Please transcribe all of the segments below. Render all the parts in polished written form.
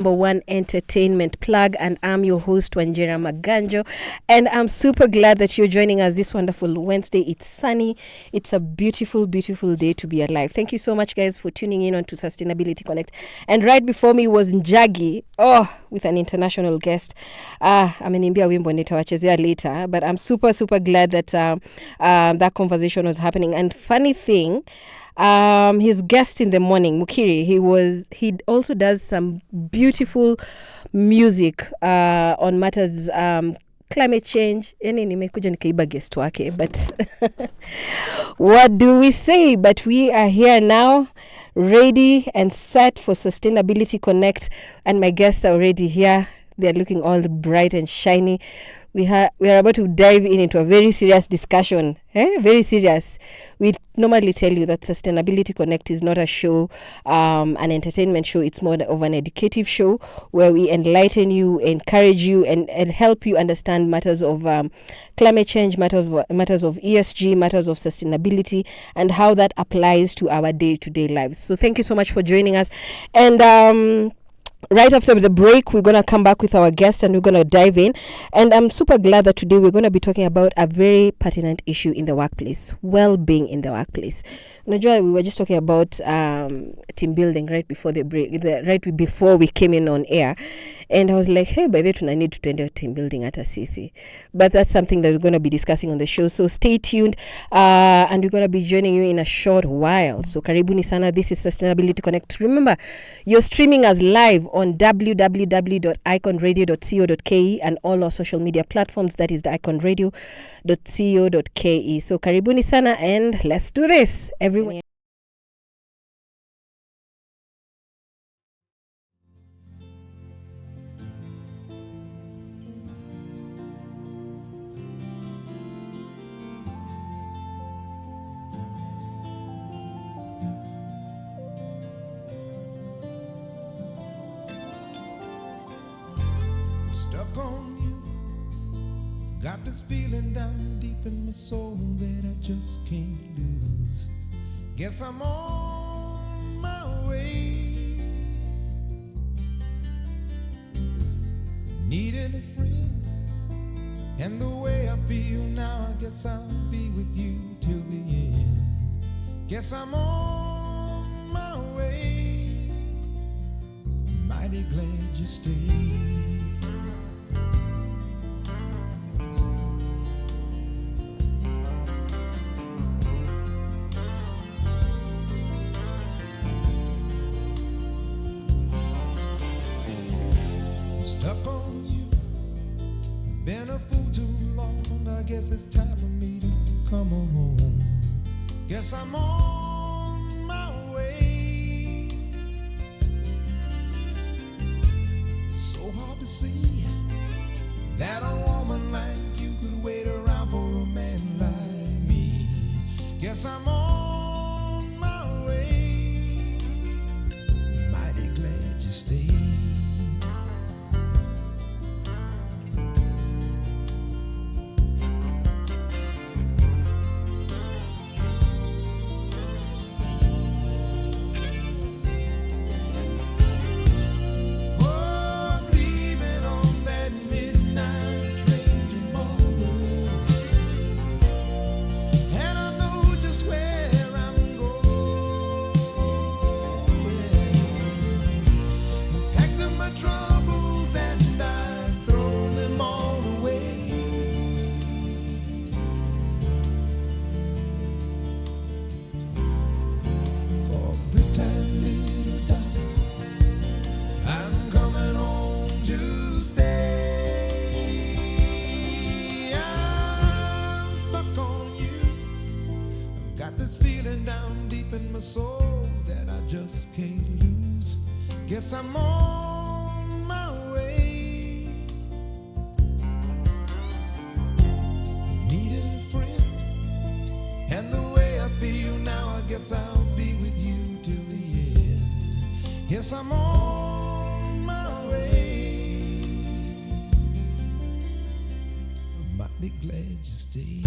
Number one entertainment plug, and I'm your host Wanjira Maganjo, and I'm super glad that you're joining us this wonderful Wednesday. It's sunny. It's a beautiful day to be alive. Thank you so much, guys, for tuning in on to Sustainability Connect. And right before me was Njagi, with an international guest. Amenimbia wimbo nitawachezea later, but I'm super glad that that conversation was happening. And funny thing, his guest in the morning, Mukiri, he also does some beautiful music on matters climate change. Yani nimekuja nikaiba guest wake, but what do we say? But we are here now, ready and set for Sustainability Connect, and my guests are already here. They're looking all bright and shiny. We are about to dive into a very serious discussion. Very serious. We normally tell you that Sustainability Connect is not a show, an entertainment show. It's more of an educative show where we enlighten you, encourage you, and help you understand matters of climate change, matters of ESG, matters of sustainability, and how that applies to our day-to-day lives. So thank you so much for joining us. And right after the break, we're going to come back with our guest and we're going to dive in. And I'm super glad that today we're going to be talking about a very pertinent issue in the workplace, well-being in the workplace. Najwa, we were just talking about team building right before the break, right before we came in on air. And I was like, hey, by the way, I need to do team building at a CC. But that's something that we're going to be discussing on the show. So stay tuned, and we're going to be joining you in a short while. So karibuni sana, this is Sustainability Connect. Remember, you're streaming us live on www.iconradio.co.ke and all our social media platforms. That is the iconradio.co.ke. So karibuni sana, and let's do this, everyone. Stuck on you, got this feeling down deep in my soul that I just can't lose. Guess I'm on my way, needing a friend, and the way I feel now, I guess I'll be with you till the end. Guess I'm on my way, mighty glad you stayed. Stuck on you, been a fool too long. I guess it's time for me to come on home. Guess I'm on my way. So hard to see that a woman like you could wait around for a man like me. Guess I'm on my way, mighty glad you stayed. Soul that I just can't lose. Guess I'm on my way, needed a friend, and the way I feel now, I guess I'll be with you till the end. Guess I'm on my way, I'm mighty glad you stayed.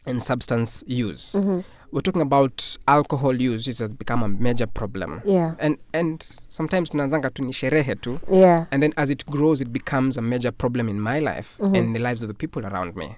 And substance use. We're talking about alcohol use, which has become a major problem. Yeah. And sometimes tunaanzanga tu ni sherehe tu. Yeah. And then as it grows, it becomes a major problem in my life and the lives of the people around me.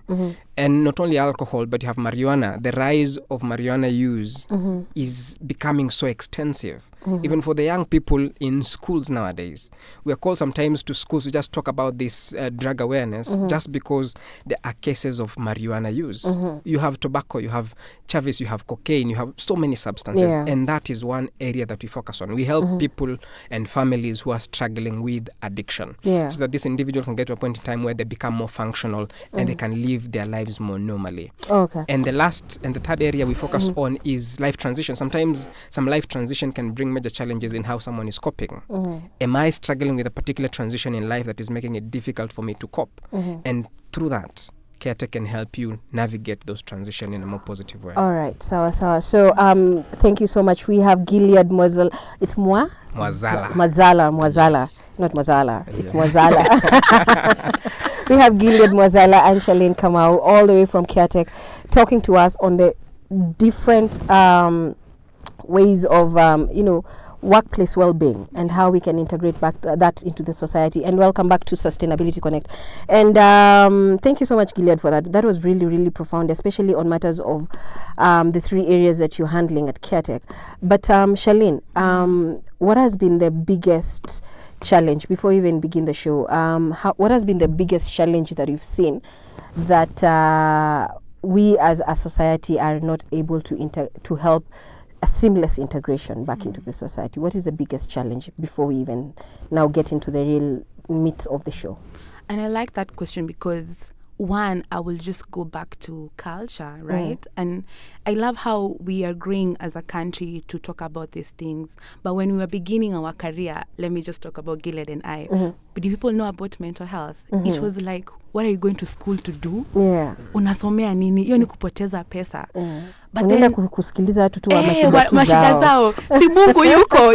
And not only alcohol, but you have marijuana. The rise of marijuana use is becoming so extensive. Even for the young people in schools nowadays. We are called sometimes to schools to just talk about this drug awareness just because there are cases of marijuana use. You have tobacco, you have chavis, you have cocaine, you have so many substances. Yeah. And that is one area that we focus on. We help people and families who are struggling with addiction. Yeah. So that this individual can get to a point in time where they become more functional and they can live their lives more normally. Okay. And the third area we focus on is life transition. Sometimes some life transition can bring major challenges in how someone is coping. Am I struggling with a particular transition in life that is making it difficult for me to cope? And through that, Caretaker can help you navigate those transitions in a more positive way. All right, sawa. So thank you so much. We have Gilead Mwazala. It's Mwazala. Yes. Not Mwazala. It's Mwazala. We have Gilead Mwazala and Shaleen Kamau all the way from Caretaker talking to us on the different ways of workplace well-being and how we can integrate back that into the society. And welcome back to Sustainability Connect. And thank you so much, Gilead, for that. That was really, really profound, especially on matters of the three areas that you're handling at Caretaker. But Shaleen, what has been the biggest challenge before we even begin the show? What has been the biggest challenge that you've seen that we as a society are not able to help a seamless integration back into the society? What is the biggest challenge before we even now get into the real meat of the show? And I like that question because, one, I will just go back to culture, right? And I love how we are growing as a country to talk about these things. But when we were beginning our career, let me just talk about Gilead and I. But do people know about mental health? It was like, what are you going to school to do? Yeah. Unasomea nini? Hiyo ni kupoteza pesa. But Unaenda then kusikiliza watu tu wa mashida tu mashida zao. zao. Si Mungu yuko,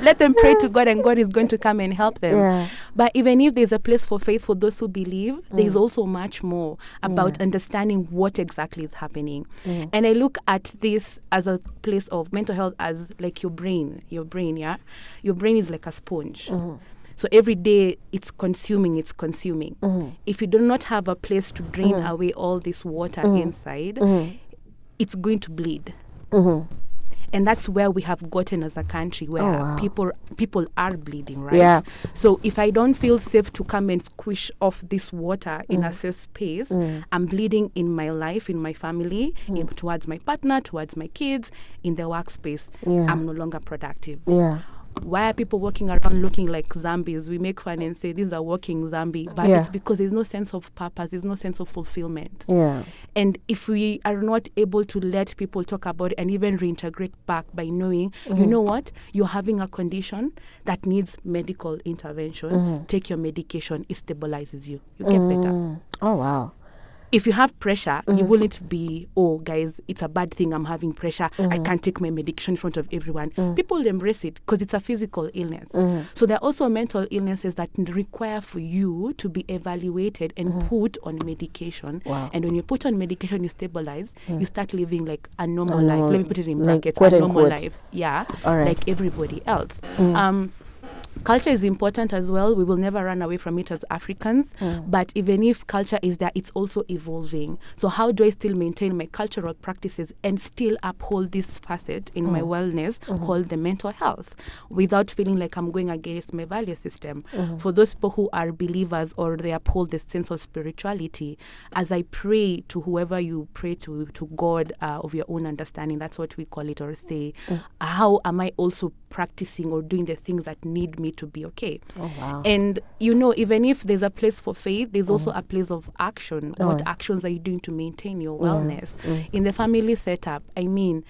let them pray to God and God is going to come and help them. Yeah. But even if there's a place for faith for those who believe, there's also much more about understanding what exactly is happening. And I look at this as a place of mental health as like your brain, yeah? Your brain is like a sponge. So every day it's consuming. If you do not have a place to drain away all this water inside, it's going to bleed. And that's where we have gotten as a country, where people are bleeding, right? Yeah. So if I don't feel safe to come and squish off this water in a safe space, I'm bleeding in my life, in my family, towards my partner, towards my kids, in the workspace. I'm no longer productive. Yeah. Why are people walking around looking like zombies? We make fun and say these are walking zombie, but it's because there's no sense of purpose, there's no sense of fulfillment. Yeah. And if we are not able to let people talk about it and even reintegrate back by knowing, you know what, you're having a condition that needs medical intervention, take your medication, it stabilizes you. You get better. Oh, wow. If you have pressure, you wouldn't be, oh, guys, it's a bad thing, I'm having pressure, I can't take my medication in front of everyone. People embrace it because it's a physical illness. So there are also mental illnesses that require for you to be evaluated and put on medication. Wow. And when you put on medication, you stabilize, you start living like a normal life. Let me put it in like brackets, quote a normal unquote. life. Yeah, All right. like everybody else. Culture is important as well. We will never run away from it as Africans. But even if culture is there, it's also evolving. So how do I still maintain my cultural practices and still uphold this facet in my wellness called the mental health without feeling like I'm going against my value system? For those people who are believers or they uphold this sense of spirituality, as I pray to whoever you pray to God of your own understanding, that's what we call it, or say, how am I also practicing or doing the things that need me me to be okay. Oh, wow. And even if there's a place for faith, there's also a place of action. What actions are you doing to maintain your wellness? In the family setup, I mean,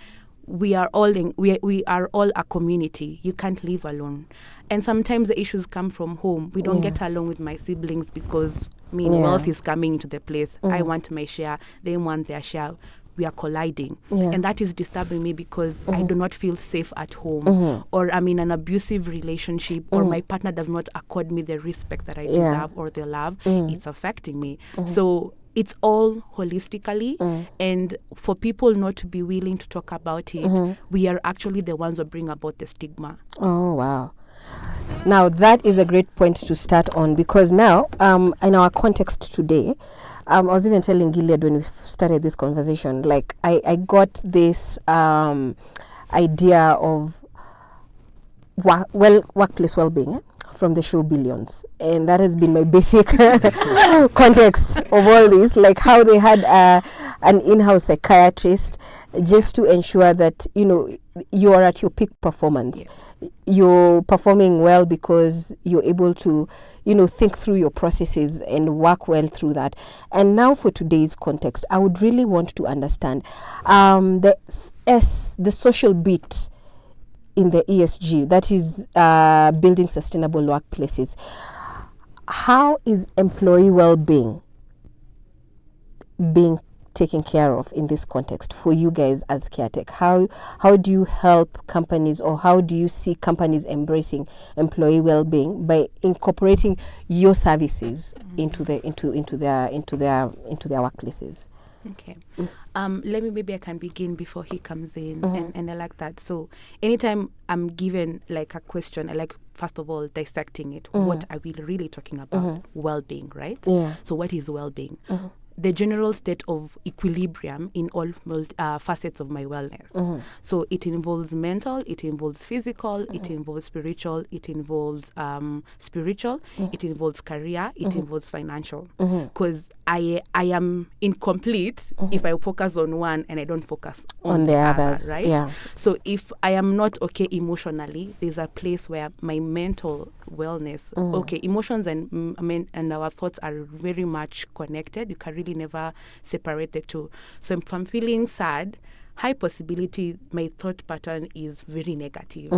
we are all we are all a community. You can't live alone. And sometimes the issues come from home. We don't get along with my siblings because wealth is coming into the place. I want my share, they want their share. We are colliding. And that is disturbing me because I do not feel safe at home, or I'm in an abusive relationship, or my partner does not accord me the respect that I deserve or the love. It's affecting me. So it's all holistically, and for people not to be willing to talk about it, we are actually the ones who bring about the stigma. Oh, wow. Now, that is a great point to start on, because now, in our context today, I was even telling Gilead when we started this conversation, like, I got this idea of workplace well-being from the show Billions, and that has been my basic context of all this, like how they had an in-house psychiatrist just to ensure that you are at your peak performance. You're performing well because you're able to think through your processes and work well through that. And now for today's context, I would really want to understand the social bit in the ESG, that is building sustainable workplaces. How is employee well-being being taken care of in this context for you guys as CareTech? How do you help companies, or how do you see companies embracing employee well-being by incorporating your services into their workplaces? Okay. Maybe I can begin before he comes in, and I like that. So anytime I'm given like a question, I like, first of all, dissecting it. What are we really talking about? Well-being, right? Yeah. So what is well-being? The general state of equilibrium in all facets of my wellness. So it involves mental, it involves physical, it involves spiritual, it involves it involves career, it involves financial. Because I am incomplete if I focus on one and I don't focus on the others, right? Yeah. So if I am not okay emotionally, there's a place where my mental wellness, emotions and our thoughts are very much connected. You can really never separate the two. So if I'm feeling sad, high possibility my thought pattern is very negative.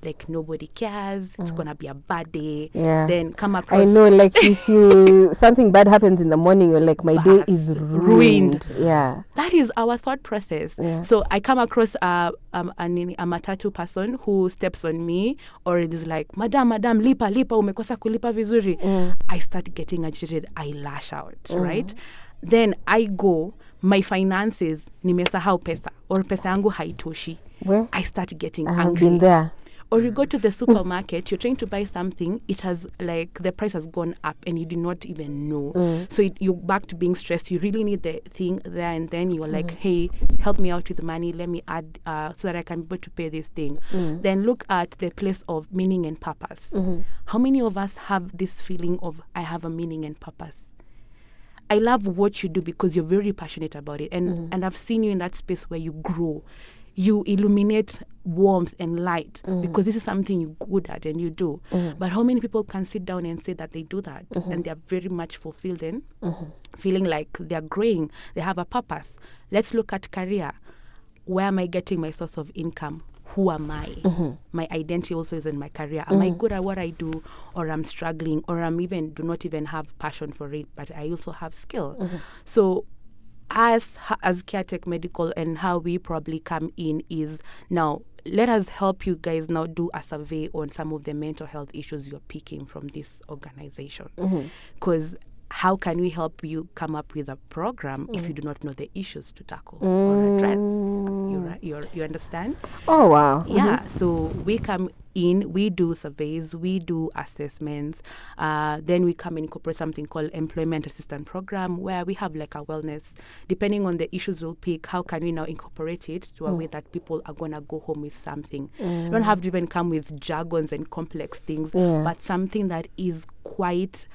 Like, nobody cares, it's gonna be a bad day. Then come across, I know, like, if you something bad happens in the morning, you're like, my day is ruined. Yeah, that is our thought process. So I come across a matatu person who steps on me, or it is like, madam, lipa umekosa kulipa vizuri. I start getting agitated, I lash out, right? Then I go, my finances, nimesahau pesa, or pesa yangu haitoshi. Well, I start getting I have angry. been there. Or you go to the supermarket, you're trying to buy something, it has, like, the price has gone up and you do not even know. So you're back to being stressed. You really need the thing there, and then you're like, hey, help me out with money, let me add so that I can be able to pay this thing. Then look at the place of meaning and purpose. How many of us have this feeling of, I have a meaning and purpose? I love what you do because you're very passionate about it. And I've seen you in that space where you grow. You illuminate warmth and light because this is something you're good at and you do. But how many people can sit down and say that they do that and they're very much fulfilled in feeling like they're growing, they have a purpose? Let's look at career. Where am I getting my source of income? Who am I? My identity also is in my career. Am I good at what I do, or I'm struggling, or do not even have passion for it, but I also have skill? So as CareTech Medical, and how we probably come in is, now let us help you guys now do a survey on some of the mental health issues you're picking from this organization. Because how can we help you come up with a program if you do not know the issues to tackle or address? You understand? Oh, wow. Yeah. So we come in, we do surveys, we do assessments. Then we come and incorporate something called employment assistance program, where we have like a wellness, depending on the issues we'll pick, how can we now incorporate it to a way that people are going to go home with something. You don't have to even come with jargons and complex things, but something that is quite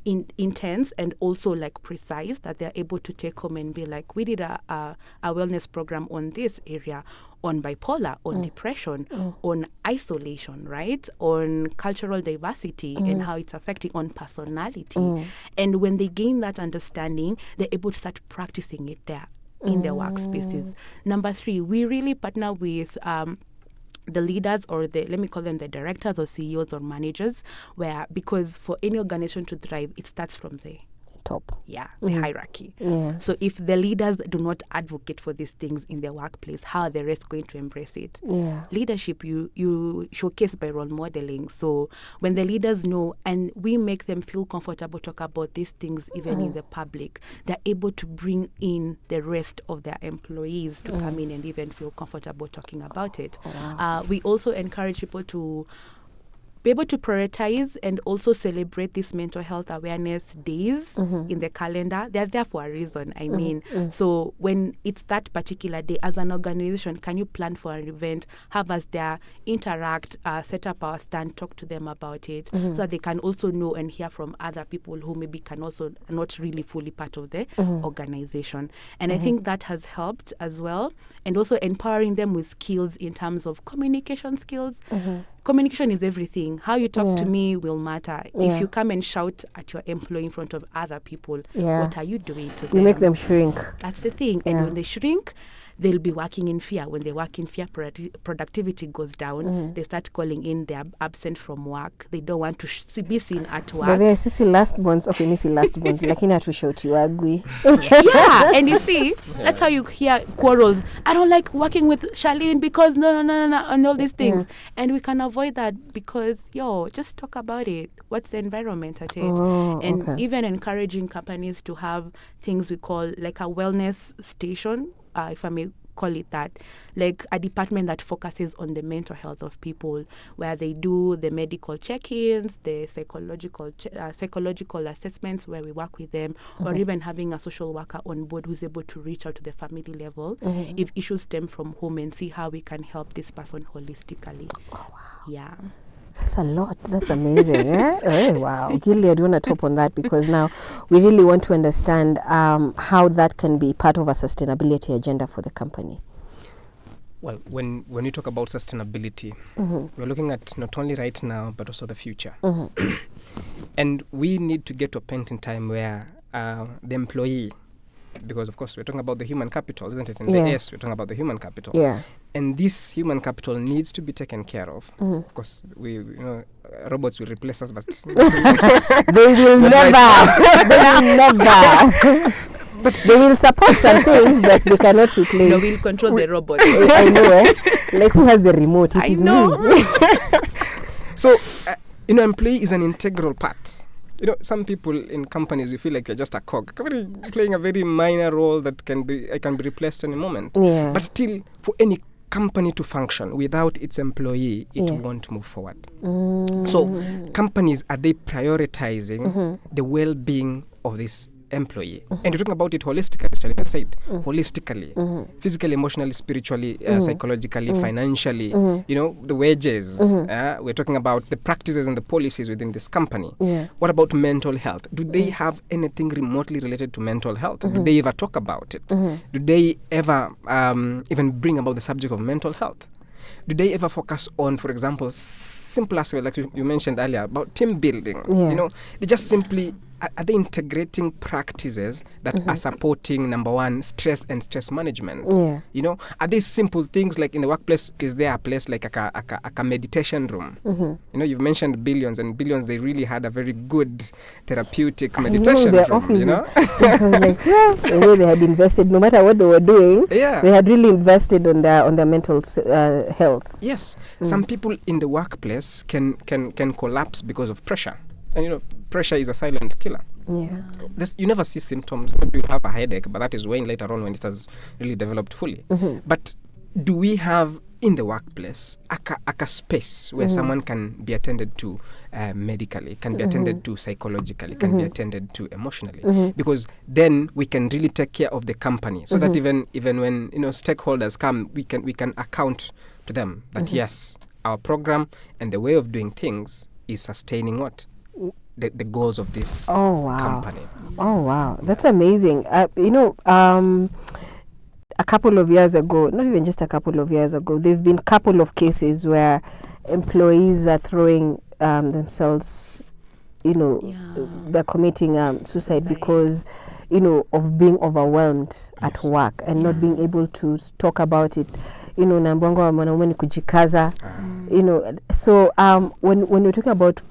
intense and also like precise, that they're able to take home and be like, we did a wellness program on this area, on bipolar, on depression, on isolation, right? On cultural diversity and how it's affecting on personality. And when they gain that understanding, they're able to start practicing it there in their workspaces. Number 3, we really partner with the leaders, or let me call them the directors or CEOs or managers, because for any organization to thrive, it starts from the top. Yeah, the hierarchy. Yeah. So if the leaders do not advocate for these things in their workplace, how are the rest going to embrace it? Yeah. Leadership, you showcase by role modeling. So when the leaders know, and we make them feel comfortable to talk about these things even in the public, they're able to bring in the rest of their employees to come in and even feel comfortable talking about it. Wow. We also encourage people to be able to prioritize and also celebrate these mental health awareness days in the calendar. They're there for a reason, I mean. So when it's that particular day, as an organization, can you plan for an event, have us there, interact, set up our stand, talk to them about it, so that they can also know and hear from other people who maybe can also not really fully part of the organization. And I think that has helped as well. And also empowering them with skills in terms of communication skills. Communication is everything. How you talk to me will matter. If you come and shout at your employee in front of other people, what are you doing to them? You make them shrink. That's the thing. And when they shrink, they'll be working in fear. When they work in fear, productivity goes down. They start calling in, they're absent from work. They don't want to be seen at work. But there's sisi last bonds. Okay, missy last bonds. Lakini hatushout you agree. Yeah, and you see, that's how you hear quarrels. I don't like working with Shaleen because no, and all these things. And we can avoid that because, just talk about it. What's the environment at it? And even encouraging companies to have things we call like a wellness station, if I may call it that, like a department that focuses on the mental health of people, where they do the medical check-ins, the psychological assessments where we work with them, or even having a social worker on board who's able to reach out to the family level if issues stem from home and see how we can help this person holistically. Oh, wow. Yeah. That's a lot. That's amazing. Oh, wow. Gilead, you want to top on that, because now we really want to understand how that can be part of a sustainability agenda for the company. Well, when you talk about sustainability, we're looking at not only right now, but also the future. And we need to get to a point in time where the employee, because of course we're talking about the human capital, isn't it? In the S, we're talking about the human capital. Yeah. And this human capital needs to be taken care of. Of course, robots will replace us, but they will never. They will never. But they will support some things, but they cannot replace. No, we'll control the robot. I know, Like, who has the remote? It is me. So, employee is an integral part. Some people in companies, you feel like you're just a cog, playing a very minor role that can be replaced any moment. Yeah. But still, for any company to function without its employee, it won't move forward. So, companies, are they prioritizing the well-being of this employee? And you're talking about it holistically, Shaleen said, holistically, physically, emotionally, spiritually, psychologically, financially, the wages. We're talking about the practices and the policies within this company. What about mental health? Do they have anything remotely related to mental health? Do they ever talk about it? Do they ever even bring about the subject of mental health? Do they ever focus on, for example, simple aspects like you mentioned earlier about team building? They just simply, are they integrating practices that are supporting, number one, stress and stress management? Are they simple things like in the workplace, is there a place like a meditation room? You've mentioned billions, and billions, they really had a very good therapeutic meditation room. I was like, the way they had invested, no matter what they were doing, they had really invested on their mental health. Yes. Some people in the workplace can collapse because of pressure. And pressure is a silent killer. Yeah. You never see symptoms. Maybe you'll have a headache, but that is when later on when it has really developed fully. But do we have in the workplace a space where someone can be attended to medically, can be attended to psychologically, can be attended to emotionally? Because then we can really take care of the company, so that even when stakeholders come, we can account to them that yes, our program and the way of doing things is sustaining what? the goals of this Oh wow. company. Oh wow, that's amazing. A couple of years ago, not even just a couple of years ago, there've been a couple of cases where employees are throwing themselves, they're committing suicide because, of being overwhelmed at work and not being able to talk about it. Nambwango wa mwanaume ni kujikaza. So when you're talking about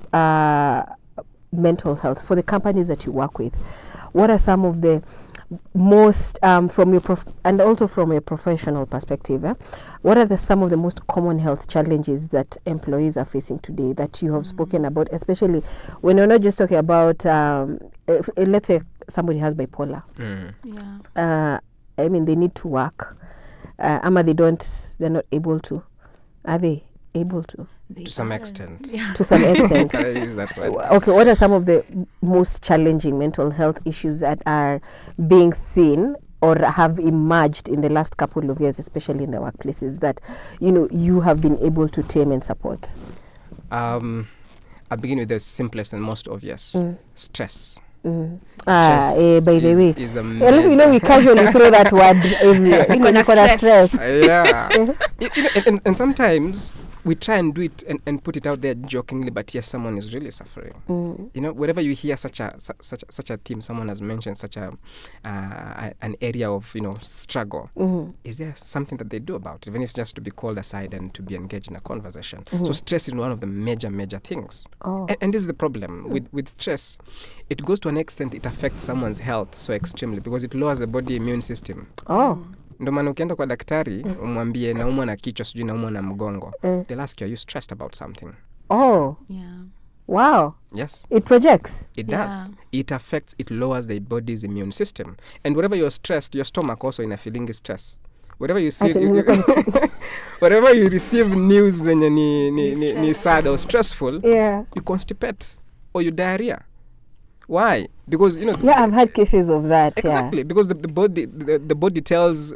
mental health for the companies that you work with, what are some of the most from your and also from your professional perspective, what are some of the most common health challenges that employees are facing today that you have spoken about, especially when you're not just talking about let's say somebody has bipolar. I mean, they need to work, they're not able to. Are they able to? To some extent. To some extent. Can I use that word? Okay, what are some of the most challenging mental health issues that are being seen or have emerged in the last couple of years, especially in the workplaces, that you have been able to tame and support? I'll begin with the simplest and most obvious. Stress. By the way, is a we casually throw that word everywhere. Stress. Yeah. And sometimes we try and do it and put it out there jokingly, but yes, someone is really suffering. Wherever you hear such a theme, someone has mentioned such an area of struggle. Is there something that they do about it, even if it's just to be called aside and to be engaged in a conversation? So stress is one of the major things. And this is the problem with stress. It goes to an extent, it affects someone's health so extremely because it lowers the body immune system. Ndo maana ukienda kwa daktari umwambie naumwa na kichwa, sijui naumwa na mgongo, they'll ask you, are you stressed about something? Wow. Yes, it projects. It does. It lowers the body's immune system, and whenever you're stressed, your stomach also in a feeling is stress. Whatever you see, whenever you receive news zenye ni sad or stressful, you constipate or you diarrhea. Why? Because I've had cases of that. Exactly, because the body tells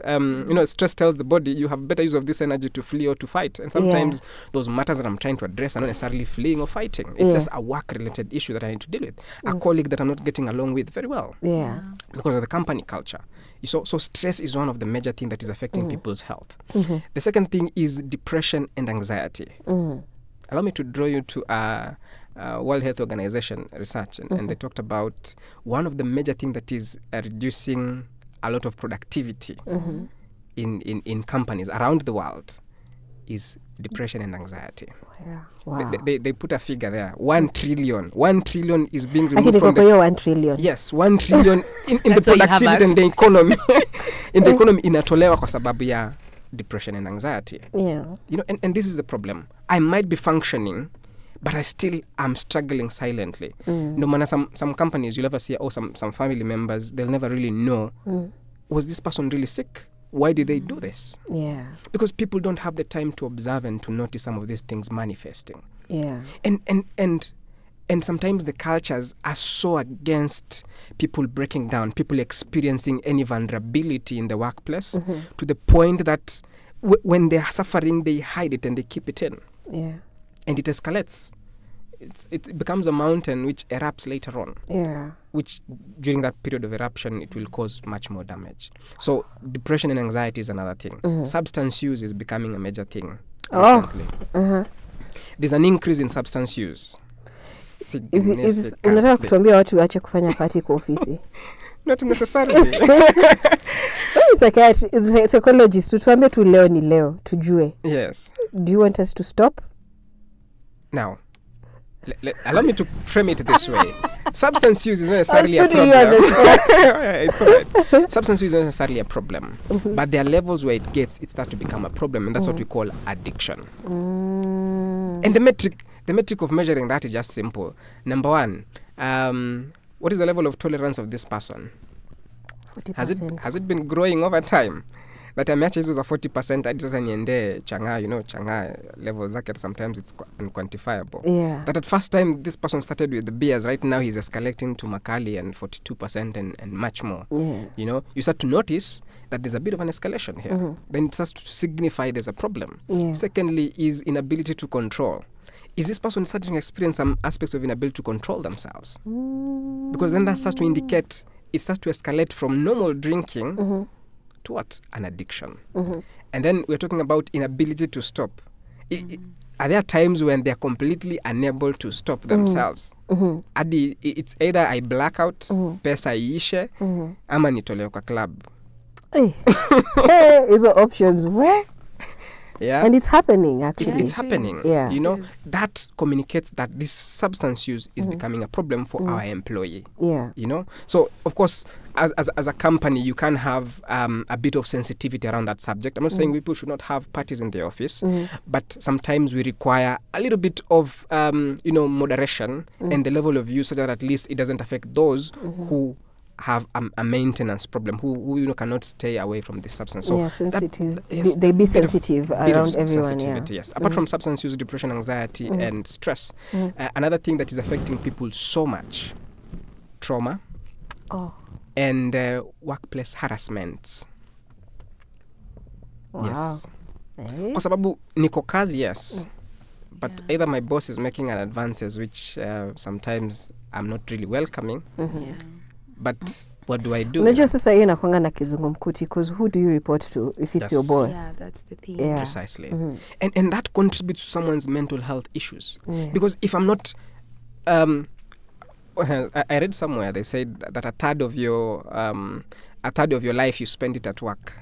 stress tells the body you have better use of this energy to flee or to fight. And sometimes those matters that I'm trying to address are not necessarily fleeing or fighting. It's just a work-related issue that I need to deal with. A colleague that I'm not getting along with very well. Because of the company culture. So stress is one of the major things that is affecting people's health. The second thing is depression and anxiety. Allow me to draw you to World Health Organization research, and they talked about one of the major things that is reducing a lot of productivity in companies around the world is depression and anxiety. Wow. They put a figure there. 1 trillion. 1 trillion is being removed from the... 1 trillion. Yes, 1 trillion in the productivity and the economy. In the economy, inatolewa kwa sababu ya depression and anxiety. And this is the problem. I might be functioning, but I still am struggling silently. No matter some companies, you'll ever see, some family members, they'll never really know, was this person really sick? Why did they do this? Because people don't have the time to observe and to notice some of these things manifesting. And sometimes the cultures are so against people breaking down, people experiencing any vulnerability in the workplace to the point that when they're suffering, they hide it and they keep it in. And it escalates. It becomes a mountain which erupts later on. Which during that period of eruption, it will cause much more damage. So depression and anxiety is another thing. Substance use is becoming a major thing recently. There's an increase in substance use. Unataka kutuambia watu waache kufanya party kwa ofisi? Not necessarily. Psychologist, tutuambie tu leo ni leo, tujue. Yes. Do you want us to stop? Now, allow me to frame it this way. Substance use is not necessarily a problem. It's all right. Substance use is not necessarily a problem. But there are levels where it starts to become a problem, and that's what we call addiction. And the metric of measuring that is just simple. Number one, what is the level of tolerance of this person? 40%. Has it been growing over time? That ameacha hizo za 40% hadi sasa niende changa level zake sometimes it's unquantifiable. That at first time this person started with the beers, right now he's escalating to Makali and 42% and much more. You start to notice that there's a bit of an escalation here. Then it starts to signify there's a problem. Secondly is inability to control. is this person starting to experience some aspects of inability to control themselves? Because then that starts to indicate, it starts to escalate from normal drinking to what? An addiction. And then we're talking about inability to stop. Are there times when they're completely unable to stop themselves? It's either I black out, pesa iishe, ama nitolewe kwa club. Hey, those are options. Where? Yeah. And it's happening, actually. It's happening. Yeah. You know, that communicates that this substance use is becoming a problem for our employee. Yeah. You know? So, of course, as a company, you can have a bit of sensitivity around that subject. I'm not saying people should not have parties in the office, but sometimes we require a little bit of, moderation and the level of use so that at least it doesn't affect those who have a maintenance problem, who cannot stay away from this substance. So sensitive. They be sensitive around everyone. Yeah. Yes. Apart from substance use, depression, anxiety, and stress, another thing that is affecting people so much, trauma, and workplace harassments. Wow. Yes. Hey. Kwa sababu niko kazi, yes. But either my boss is making an advances which sometimes I'm not really welcoming. But what do I do? Unajua sasa hiyo inakuanga na kizungumkuti, because who do you report to if it's your boss? Yeah, that's the thing. Yeah. Precisely. And that contributes to someone's mental health issues. Because if I'm not... I read somewhere, they said that a third of your life you spend it at work.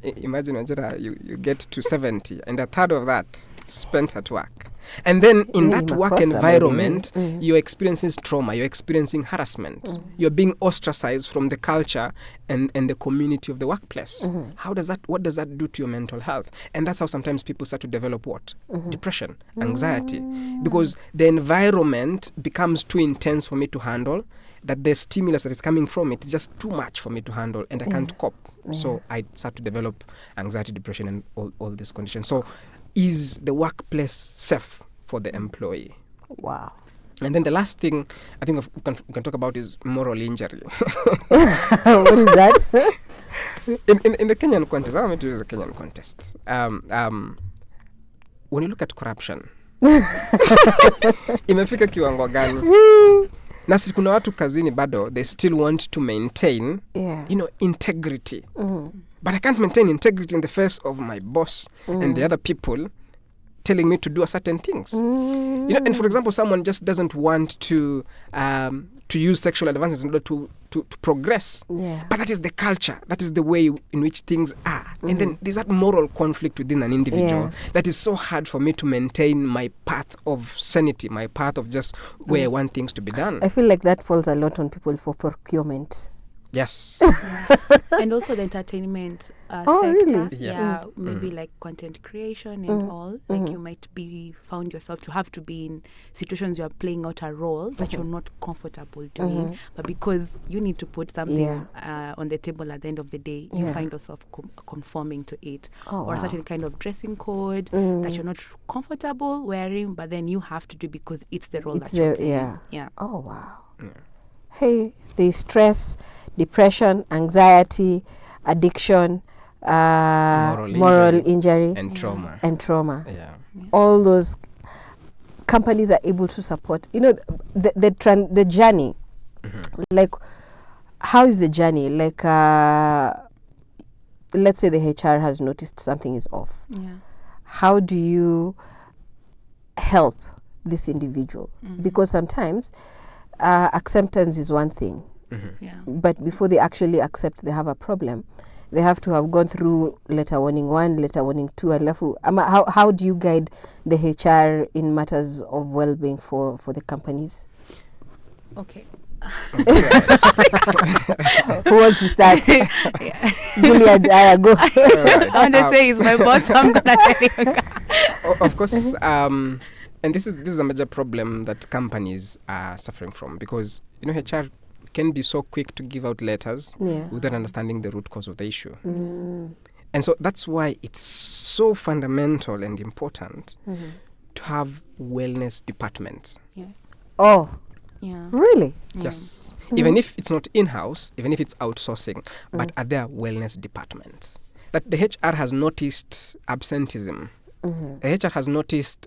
Imagine, Wanjira, you get to 70 and a third of that spent at work. And then in that work environment, you're experiencing trauma, you're experiencing harassment, you're being ostracized from the culture and the community of the workplace. What does that do to your mental health? And that's how sometimes people start to develop what? Depression, anxiety. Because the environment becomes too intense for me to handle, that the stimulus that is coming from it is just too much for me to handle, and I can't cope. So I start to develop anxiety, depression, and all these conditions. So is the workplace safe for the employee? Wow. And then the last thing I think we can talk about is moral injury. What is that? in the Kenyan context, I want to use the Kenyan context. When you look at corruption, imefika kiwango gani? Na sisi kuna watu kazini bado, they still want to maintain, integrity. But I can't maintain integrity in the face of my boss and the other people telling me to do certain things. And for example, someone just doesn't want to use sexual advances in order to progress. Yeah. But that is the culture. That is the way in which things are. And then there's that moral conflict within an individual that is so hard for me to maintain my path of sanity, my path of just where I want things to be done. I feel like that falls a lot on people for procurement. Yes. And also the entertainment sector. Really? Yes. Yeah, maybe like content creation and all. Like you might be found yourself to have to be in situations you're playing out a role that you're not comfortable doing. But because you need to put something on the table at the end of the day, you find yourself conforming to it. Or a certain kind of dressing code that you're not comfortable wearing, but then you have to do because it's the role that you're playing. Yeah. Oh, wow. Yeah. Hey, there's stress, depression, anxiety, addiction, moral injury, and trauma. Yeah. All those companies are able to support. The journey. Like, how is the journey? Like, let's say the HR has noticed something is off. Yeah. How do you help this individual? Because sometimes acceptance is one thing. But before they actually accept they have a problem, they have to have gone through letter warning 1, letter warning 2, how do you guide the HR in matters of well-being for the companies? Okay. Who wants to start? Gilead, go. I want to say it's my boss, so I'm gonna tell you. Of course, and this is a major problem that companies are suffering from, because HR can be so quick to give out letters without understanding the root cause of the issue. And so that's why it's so fundamental and important to have wellness departments. Oh, yeah. Really? Yes. Even if it's not in-house, even if it's outsourcing, but are there wellness departments? That the HR has noticed absenteeism HR has noticed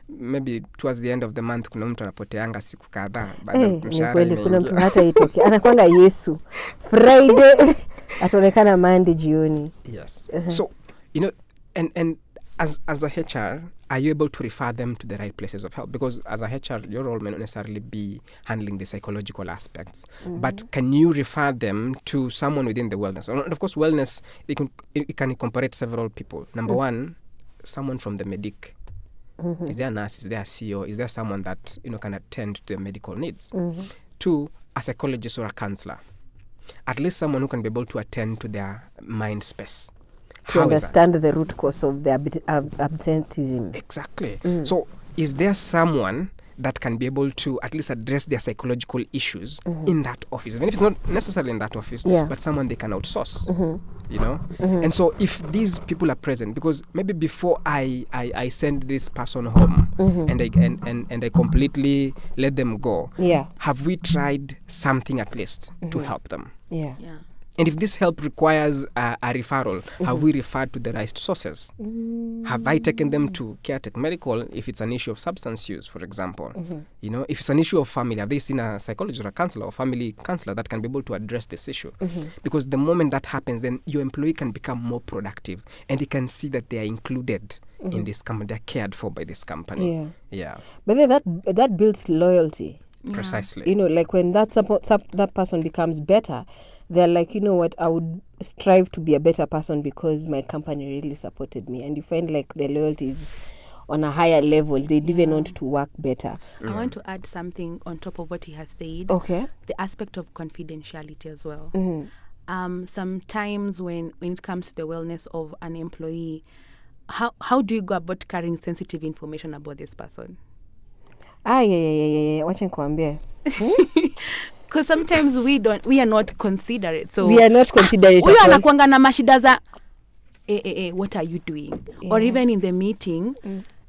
maybe towards the end of the month kuna mtu anapoteanga siku kadhaa baada Ni mshahara kweli kuna imeingia. mtu hata itoke anakwanga Yesu Friday ataonekana Monday jioni. Yes. So, you know, and as a HR, are you able to refer them to the right places of help? Because as a HR, your role may not necessarily be handling the psychological aspects, but can you refer them to someone within the wellness? And of course, wellness, it can incorporate several people. Number one, someone from the medic. Is there a nurse? Is there a CEO? Is there someone that, you know, can attend to their medical needs? Two, a psychologist or a counselor. At least someone who can be able to attend to their mind space. To understand the root cause of their absenteeism. Exactly. So is there someone that can be able to at least address their psychological issues in that office? Even if it's not necessarily in that office, but someone they can outsource, you know? And so if these people are present, because maybe before I send this person home and I completely let them go, have we tried something at least to help them? Yeah. And if this help requires a referral, have we referred to the right sources? Have I taken them to Caretaker Medical if it's an issue of substance use, for example? You know, if it's an issue of family, have they seen a psychologist or a counselor or family counselor that can be able to address this issue? Because the moment that happens, then your employee can become more productive and he can see that they are included in this company, they're cared for by this company. Yeah. But then that builds loyalty. Precisely. You know, like when that person becomes better, they're like, you know what, I would strive to be a better person because my company really supported me. And you find like the loyalty is on a higher level. They even want to work better. I want to add something on top of what he has said. Okay. The aspect of confidentiality as well. Sometimes when it comes to the wellness of an employee, how do you go about carrying sensitive information about this person? Wacha nikwambie. Because sometimes we are not considerate. So we are not considerate. Huyo anakuanga na mashida za what are you doing? Or even in the meeting,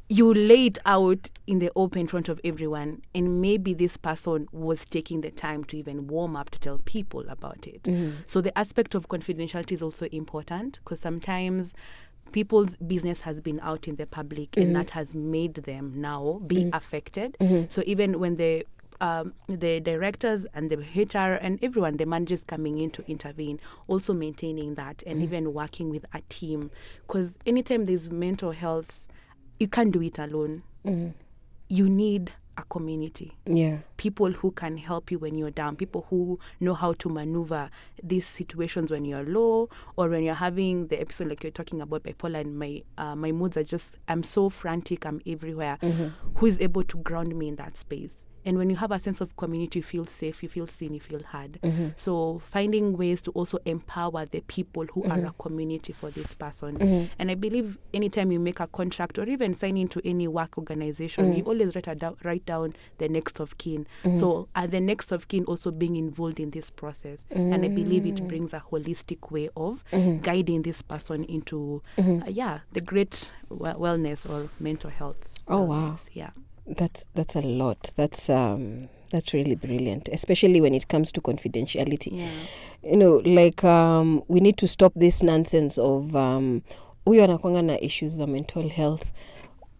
you lay it out in the open in front of everyone, and maybe this person was taking the time to even warm up to tell people about it. So the aspect of confidentiality is also important, because sometimes people's business has been out in the public and that has made them now be affected. So even when the directors and the HR and everyone, the managers coming in to intervene, also maintaining that and even working with a team. Because anytime there's mental health, you can't do it alone. You need a community. People who can help you when you're down, people who know how to maneuver these situations when you're low, or when you're having the episode like you're talking about bipolar and my moods are just, I'm so frantic, I'm everywhere. Who is able to ground me in that space? And when you have a sense of community, you feel safe, you feel seen, you feel heard. So finding ways to also empower the people who are a community for this person. And I believe anytime you make a contract or even sign into any work organization, you always write down the next of kin. So the next of kin also being involved in this process. And I believe it brings a holistic way of guiding this person into, the great wellness or mental health. Oh, wow. Yeah. That's a lot. That's really brilliant, especially when it comes to confidentiality. You know, like we need to stop this nonsense of huyu anakuanga na issues za mental health,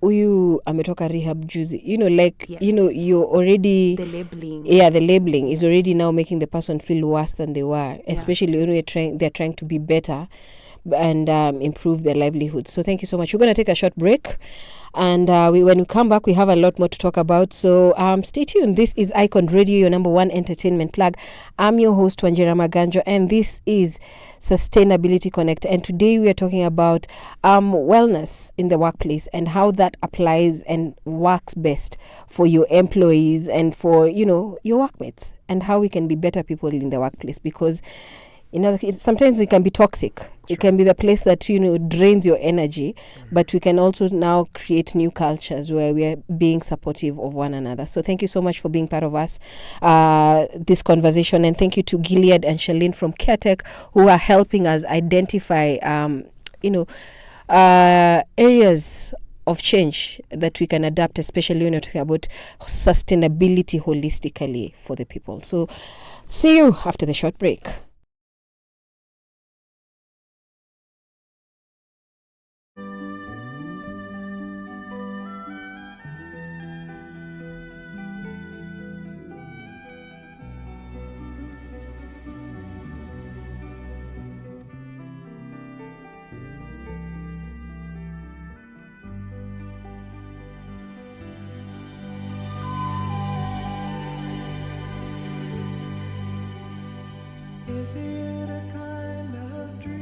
huyu ametoka rehab juzi, you know, like you know, you're already the labeling. The labeling is already now making the person feel worse than they were, especially when they're trying to be better and improve their livelihood. So thank you so much. We're going to take a short break, and when we come back, we have a lot more to talk about. So stay tuned. This is Icon Radio, your number one entertainment plug. I'm your host, Wanjira Maganjo, and this is Sustainability Connect. And today we are talking about wellness in the workplace and how that applies and works best for your employees and for, you know, your workmates, and how we can be better people in the workplace, because you know, sometimes it can be toxic. It can be the place that, you know, drains your energy, but we can also now create new cultures where we are being supportive of one another. So thank you so much for being part of us, this conversation. And thank you to Gilead and Shaleen from Caretaker, who are helping us identify, areas of change that we can adapt, especially when you're talking about sustainability holistically for the people. So see you after the short break. Is it a kind of dream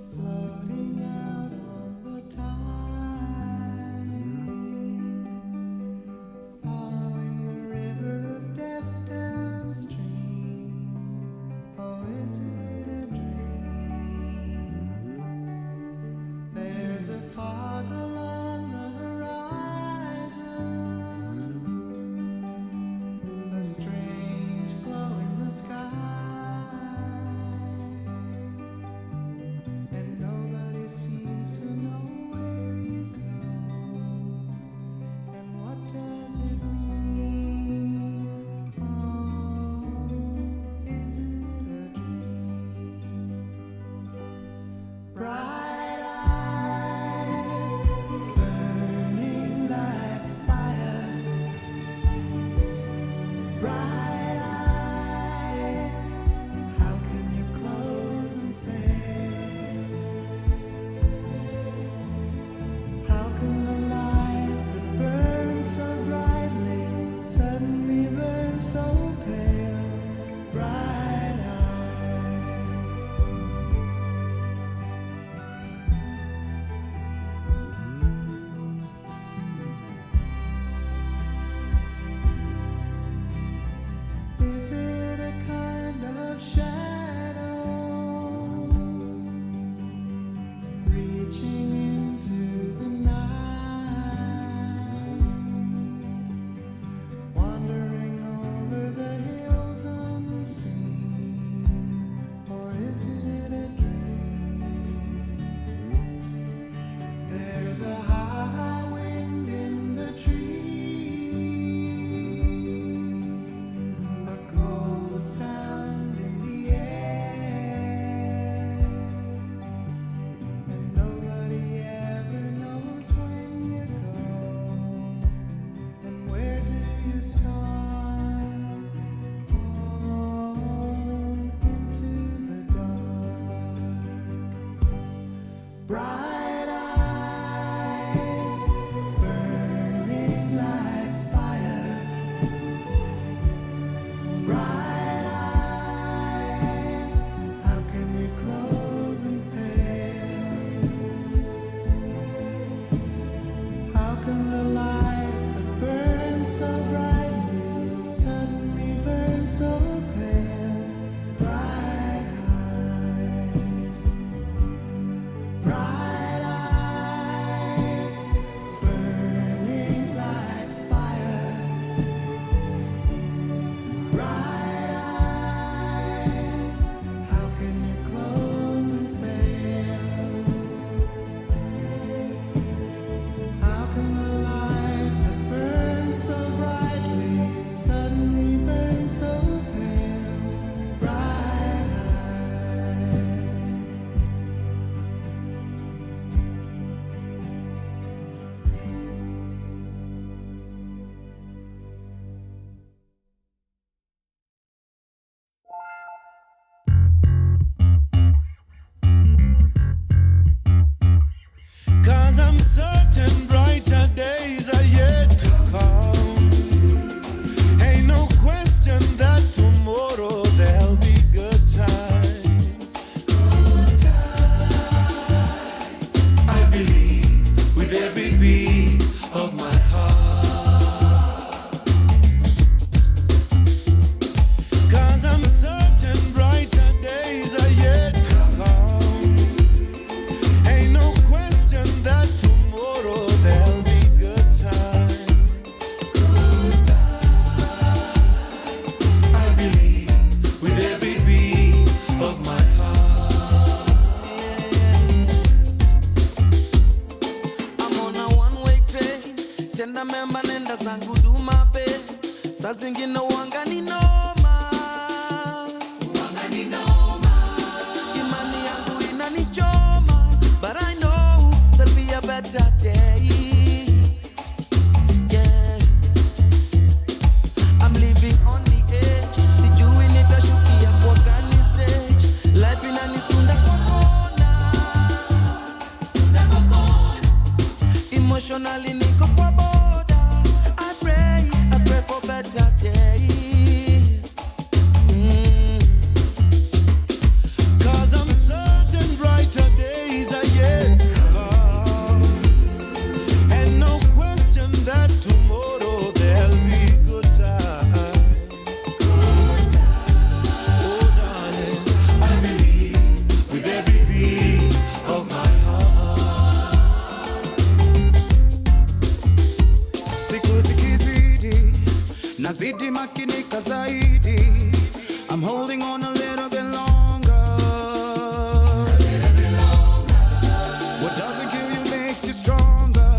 floating out on the tide, following the river of death downstream? Or is it a dream? There's a fog along the horizon, a strange glow in the sky, and nobody seems to know where you go. And what does it mean? Oh, is it a dream? Bright eyes burning like fire. Bright eyes, how can you close and fail? How can the light that burns so brightly suddenly burn so pale? Bright eyes. Is it a kind of shadow reaching into the night, wandering over the hills unseen? Or is it a dream? There's a high wind in the trees, a cold sound in the air, and nobody ever knows when you go, and where do you start? Oh, into the dark. Bright eyes burning like fire. Bright eyes, how can we close and fail? How can the light that burns so brightly suddenly burn so pale? Bright eyes. Bright eyes burning like fire. Bright eyes, how can you close and fail? How can the light that burns so brightly suddenly burn so pale? Bright eyes. Cause I'm certain brighter days are yet to come. Ain't no question that tomorrow there'll be good times. Good times. I believe with every beat of my heart. Cause I'm certain brighter days are yet to come. Ain't no question that tomorrow there'll be good times. Good times. I believe with every beat of my heart. I'm on a one-way train, tenda memba nenda zangu do my best. Saa zingine wanga ni noma, imani yangu inanichoma, but I know there'll be a better day. Yeah, I'm living on the edge, sijui nitashukia kwa gani stage. Life inanisunda kwa kona, emotionally niko kwa border. I pray for better days. zidi makinika zaidi. I'm holding on a little bit longer. What doesn't kill you makes you stronger.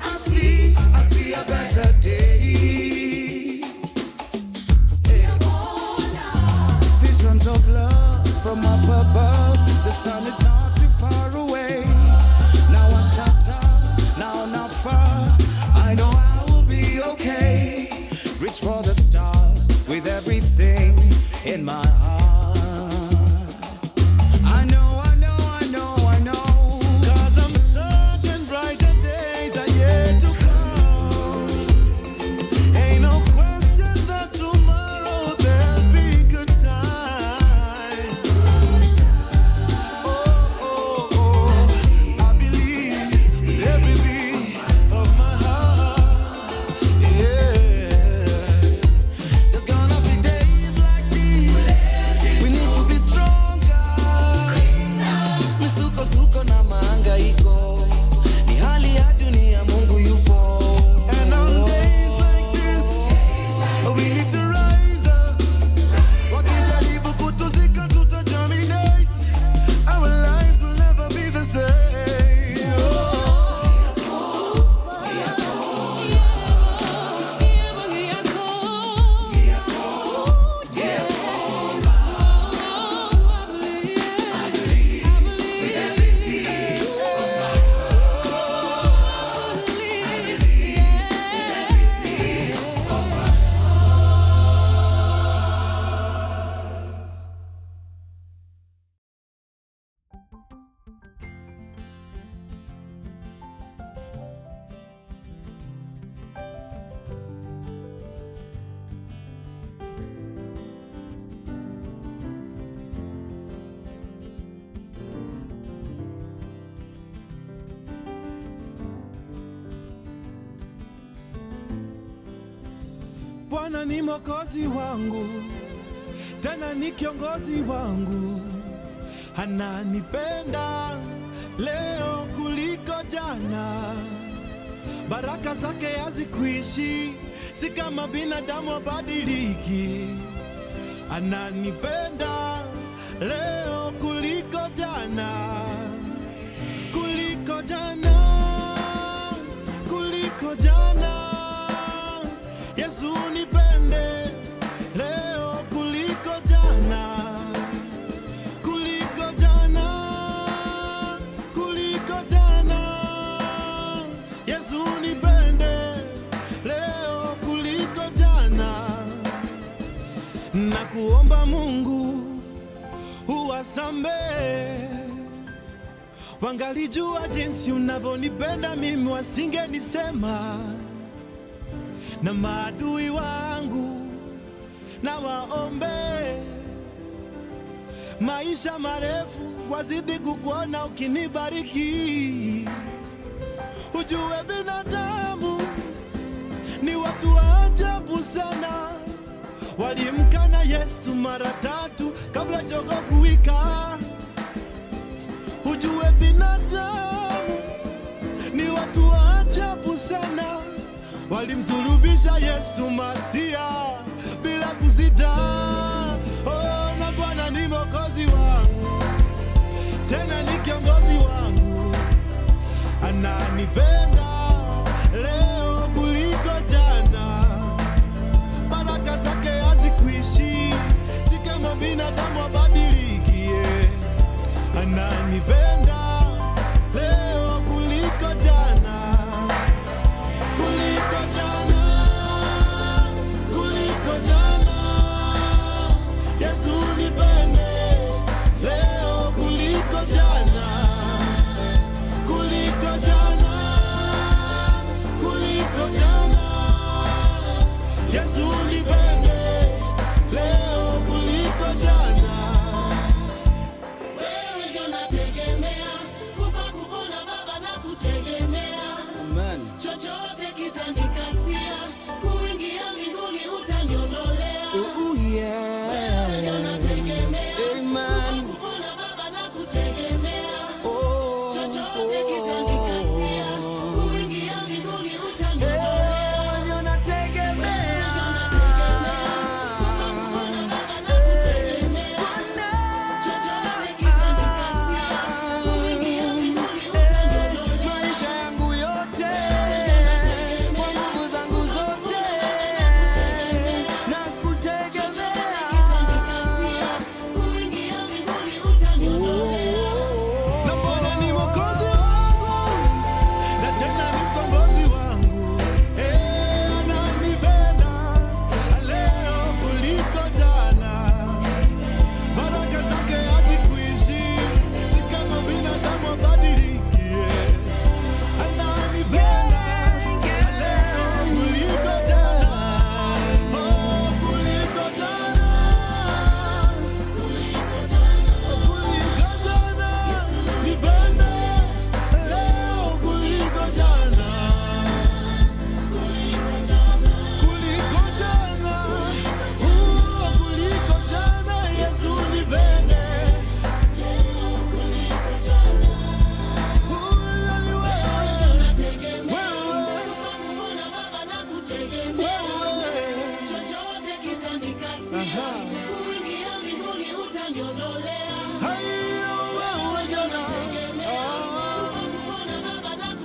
I see a better day. Visions of love from up above. The sun is not too far away. Now I shut up, now not far. I know I will be okay. Reach for the stars with everything in my heart. I know. 'Cause I'm certain brighter days are yet to come. Ain't no question that tomorrow there'll be good time. Oh, I believe with every beat of my heart. Yeah. There's gonna be days like these. We need to be stronger. Misuko na mahangaiko ni hali ya dunia, Mungu yupo. And on days like this we need to rise up. Wakijaribu kutuzika tutagerminate. Our lives will never be the same. Bwana ni mwokozi wangu, tena ni kiongozi wangu. Ananipenda leo kuliko jana. Baraka zake hazikuishi, si kama binadamu wabadiliki. Ananipenda leo kuliko jana. Kuliko jana, kuliko jana. Yesu nipende leo kuliko jana. Kuliko jana, kuliko jana. Yesu nipende leo kuliko jana. Na kuomba Mungu uwasamehe. Wangalijua jinsi unavyonipenda mimi, wasingenisema. Na maadui wangu na waombe maisha marefu, wazidi kukuona ukinibariki. Ujue binadamu ni watu wa ajabu sana. Walimkana Yesu mara 3 kabla jogoo kuwika. Ujue binadamu ni watu wa ajabu sana. Walimsulubisha Yesu Masia bila kusita. Oh, na Bwana ni mwokozi wangu, tena ni kiongozi wangu. Ananipenda leo kuliko jana. Baraka zake hazikuishi, si kama binadamu wabadiliki. Ananipenda leo kuliko jana. Kuliko jana, kuliko jana. Yesu nipende leo kuliko jana. Kuliko jana, kuliko jana. Yesu nipende leo kuliko jana. Wewe ndio nategemea, kufa kupona Baba na kutegemea. Amen. Chochote kitanikatia, kuingia mbinguni utaniondolea. Wewe ndio nategemea, kufa kupona Baba na kutegemea. Chochote kitanikatia, kuingia mbinguni utaniondolea. Wewe ndio nategemea,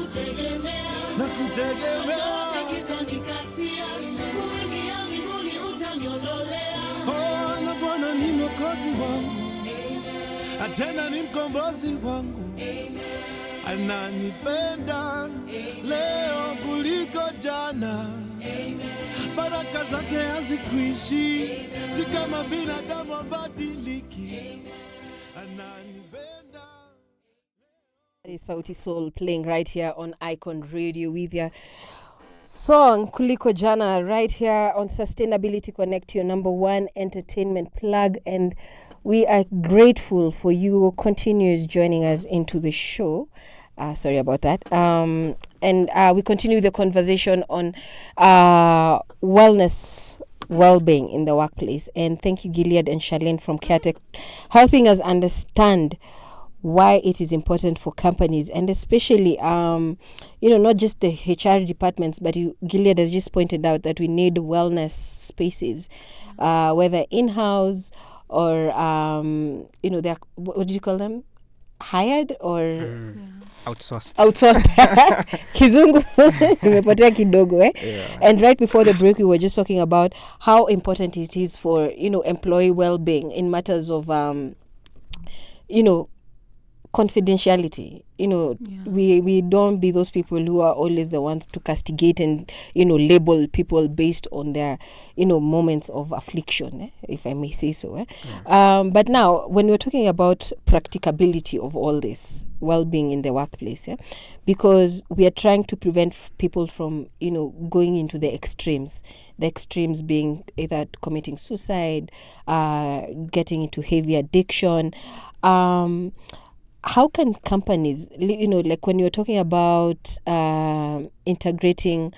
Oh, na Bwana ni mwokozi wangu, tena ni mkombozi wangu, ananipenda leo kuliko jana. Baraka zake hazikuishi, si kama binadamu abadiliki, ananipenda. That is Sauti Soul playing right here on Icon Radio with your song Kuliko Jana right here on Sustainability Connect, your number one entertainment plug. And we are grateful for you continues joining us into the show. Sorry about that. And we continue the conversation on wellness, well-being in the workplace. And thank you, Gilead and Shaleen from CareTech, helping us understand why it is important for companies, and especially not just the HR departments, but Gilead has just pointed out that we need wellness spaces, whether in-house or they're, what do you call them, hired or outsourced. Kizungu imepotea kidogo Yeah. And right before the break we were just talking about how important it is for employee well-being in matters of confidentiality. We don't be those people who are always the ones to castigate and label people based on their moments of affliction, if I may say so. But now when we're talking about practicability of all this well-being in the workplace, because we are trying to prevent people from going into the extremes being either committing suicide, getting into heavy addiction. How can companies, like when you're talking about integrating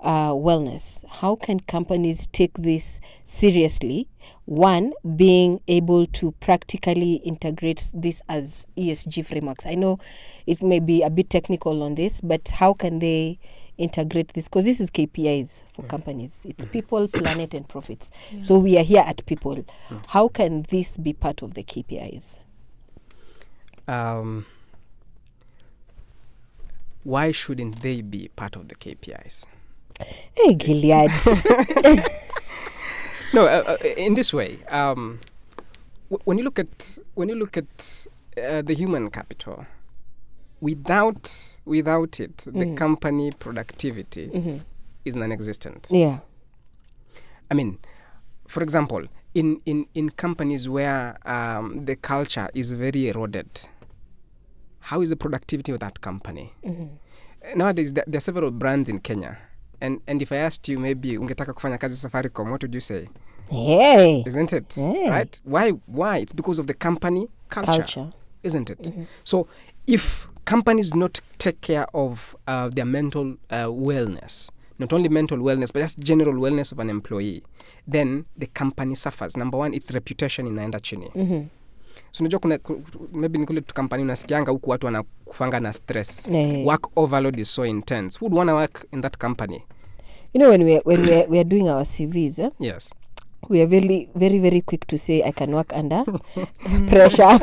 wellness, how can companies take this seriously? One, being able to practically integrate this as ESG frameworks. I know it may be a bit technical on this, but how can they integrate this? Because this is KPIs for companies. It's people, planet, and profits. Yeah. So we are here at people. How can this be part of the KPIs? Why shouldn't they be part of the KPIs? Hey, Gilead. No, in this way, when you look at the human capital, without it, the company productivity is non-existent. Yeah. I mean, for example, in companies where the culture is very eroded, how is the productivity of that company? Nowadays, there are several brands in Kenya. And if I asked you, maybe ungetaka kufanya kazi Safaricom, what would you say? Hey. Isn't it? Hey. Right? Why? It's because of the company culture. Isn't it? So if companies do not take care of their mental wellness, not only mental wellness, but just general wellness of an employee, then the company suffers. Number one, its reputation inaenda chini. So unajua maybe nikule tu company unasikianga huku watu wanakufanga na stress. Work overload is so intense. Who would want to work in that company? When we are doing our CVs, yes, we are very, very, very quick to say I can work under pressure.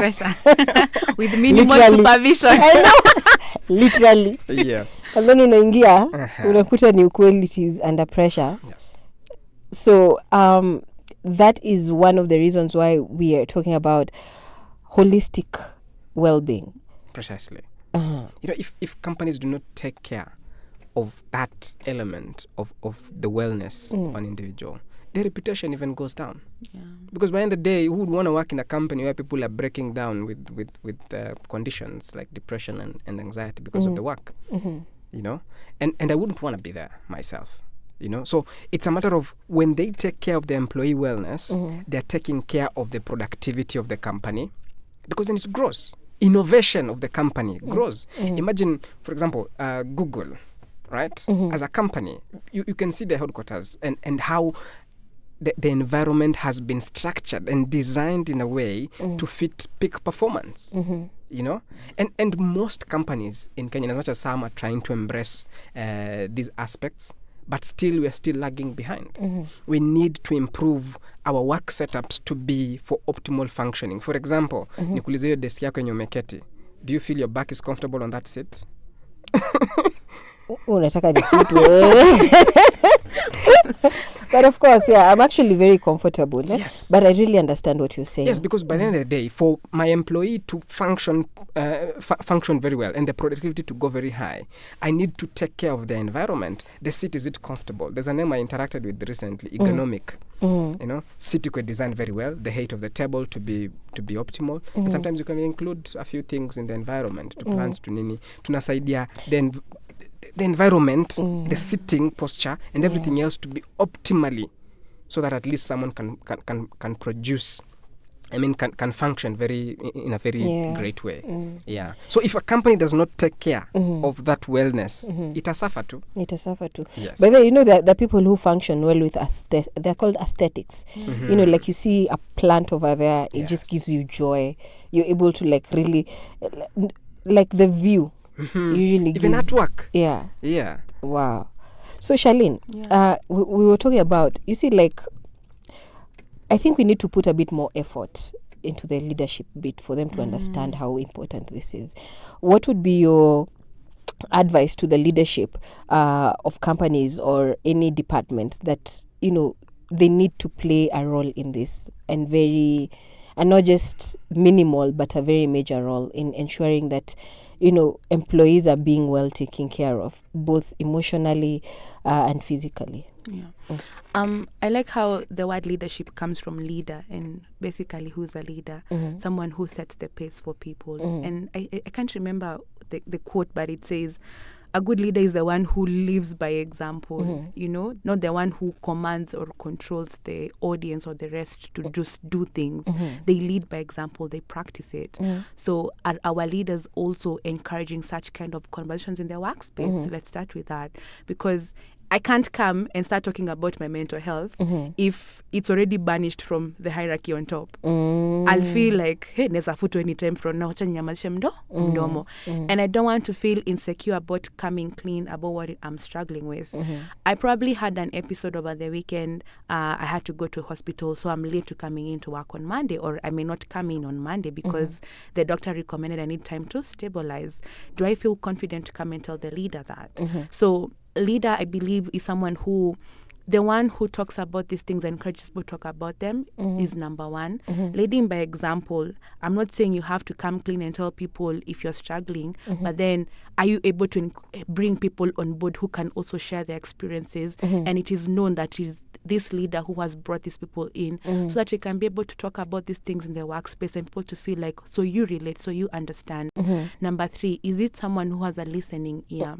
With minimal supervision. I know. Literally. Yes. And then unaingia unakuta ni ukweli it is under pressure. Yes. So that is one of the reasons why we are talking about holistic well-being. Precisely. If companies do not take care of that element of the wellness of an individual, their reputation even goes down. Yeah. Because by the end of the day, who would want to work in a company where people are breaking down with conditions like depression and anxiety because of the work? And I wouldn't want to be there myself. So it's a matter of when they take care of the employee wellness, they're taking care of the productivity of the company, because then it grows. Innovation of the company grows. Imagine, for example, Google, right? As a company, you can see the headquarters and how the environment has been structured and designed in a way to fit peak performance. And most companies in Kenya, as much as some are trying to embrace these aspects, but still we are still lagging behind. We need to improve our work setups to be for optimal functioning. For example, nikuulize hiyo desk yako yenye umeketi, do you feel your back is comfortable on that seat? Unataka nifutwe. But of course, yeah, I'm actually very comfortable. Yes. But I really understand what you're saying. Yes, because by the end of the day, for my employee to function very well and the productivity to go very high, I need to take care of the environment. The seat, is it comfortable? There's a name I interacted with recently, ergonomic. You know, seat could design very well, the height of the table to be optimal. And sometimes you can include a few things in the environment, to plants, to nini, tunasaidia the environment, the sitting posture, and everything else to be optimally, so that at least someone can produce. I mean, can function in a very great way. Yeah. So if a company does not take care of that wellness, it has suffered too. It has suffered too. Yes. But then, you know, the people who function well with they're called aesthetics. You know, like you see a plant over there, it just gives you joy. You're able to like really, like the view. Usually even gives, artwork. Yeah. Wow. So Shaleen, we were talking about, you see, like, I think we need to put a bit more effort into the leadership bit for them to understand how important this is. What would be your advice to the leadership of companies or any department that, you know, they need to play a role in this, and not just minimal, but a very major role in ensuring that, you know, employees are being well taken care of, both emotionally and physically? Yeah. I like how the word leadership comes from leader, and basically who's a leader? Someone who sets the pace for people. And I can't remember the quote, but it says, a good leader is the one who lives by example, you know, not the one who commands or controls the audience or the rest to just do things. They lead by example, they practice it. So are our leaders also encouraging such kind of conversations in their workspace? Let's start with that, because I can't come and start talking about my mental health if it's already banished from the hierarchy on top. I'll feel like, hey, neza futu anytime from now, mdomo. And I don't want to feel insecure about coming clean about what I'm struggling with. I probably had an episode over the weekend. I had to go to hospital, so I'm late to coming in to work on Monday, or I may not come in on Monday because the doctor recommended I need time to stabilize. Do I feel confident to come and tell the leader that? So leader, I believe, is someone who, the one who talks about these things and encourages people to talk about them is number one. Leading by example. I'm not saying you have to come clean and tell people if you're struggling, but then are you able to bring people on board who can also share their experiences, and it is known that it is this leader who has brought these people in, so that you can be able to talk about these things in the workspace and people to feel like, so you relate, so you understand. Number three, is it someone who has a listening ear?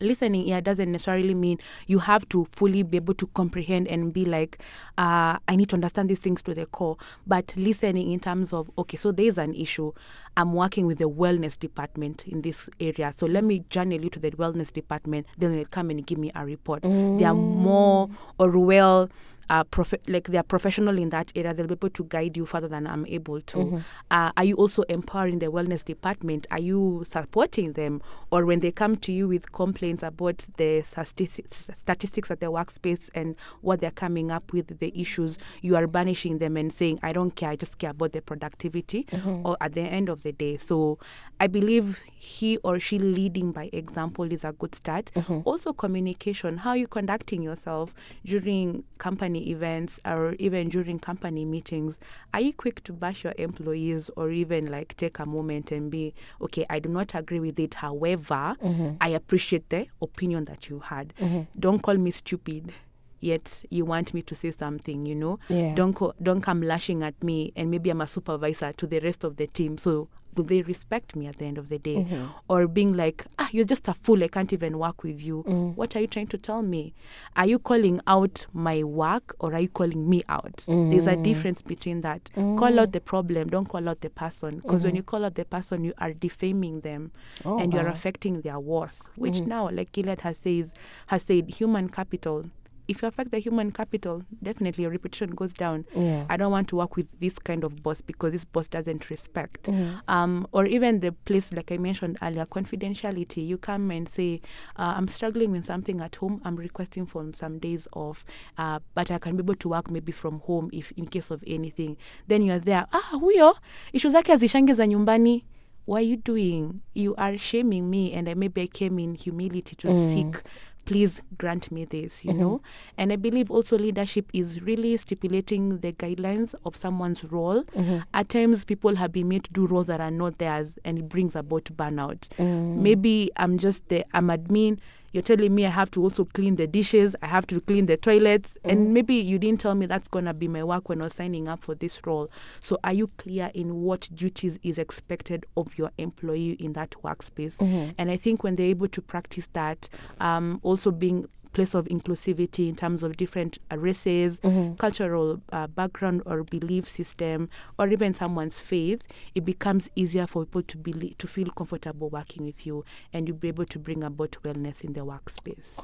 Listening ear doesn't necessarily mean you have to fully be able to comprehend and be like, I need to understand these things to the core. But listening in terms of, okay, so there's an issue. I'm working with the wellness department in this area. So let me journey you to the wellness department. Then they'll come and give me a report. They are more or well... they are professional in that area. They'll be able to guide you further than I'm able to. Are you also empowering the wellness department? Are you supporting them? Or when they come to you with complaints about the statistics at the workspace and what they're coming up with, the issues, you are banishing them and saying, I don't care, I just care about the productivity or at the end of the day. So I believe he or she leading by example is a good start. Also communication, how are you conducting yourself during company events or even during company meetings? Are you quick to bash your employees or even like take a moment and be, okay, I do not agree with it, however, I appreciate the opinion that you had. Don't call me stupid, yet you want me to say something, you know? Don't come lashing at me, and maybe I'm a supervisor to the rest of the team, so will they respect me at the end of the day? Or being like, you're just a fool, I can't even work with you. What are you trying to tell me? Are you calling out my work or are you calling me out? There's a difference between that. Call out the problem, don't call out the person, because when you call out the person, you are defaming them and you're affecting their worth, which now, like Gilead has said, human capital. If you affect the human capital, definitely your reputation goes down. I don't want to work with this kind of boss because this boss doesn't respect. Or even the place, like I mentioned earlier, confidentiality. You come and say, I'm struggling with something at home. I'm requesting for some days off, but I can be able to work maybe from home if in case of anything. Then you're there. Huyo, ishu zake hazishangi za nyumbani. what are you doing? You are shaming me, and maybe I came in humility to seek, please grant me this, you know. And I believe also leadership is really stipulating the guidelines of someone's role. At times, people have been made to do roles that are not theirs, and it brings about burnout. Maybe I'm admin. You're telling me I have to also clean the dishes, I have to clean the toilets, and maybe you didn't tell me that's going to be my work when I was signing up for this role. So are you clear in what duties is expected of your employee in that workspace? And I think when they're able to practice that, also being place of inclusivity in terms of different races, cultural background or belief system, or even someone's faith, it becomes easier for people to feel comfortable working with you, and you'll be able to bring about wellness in the workspace.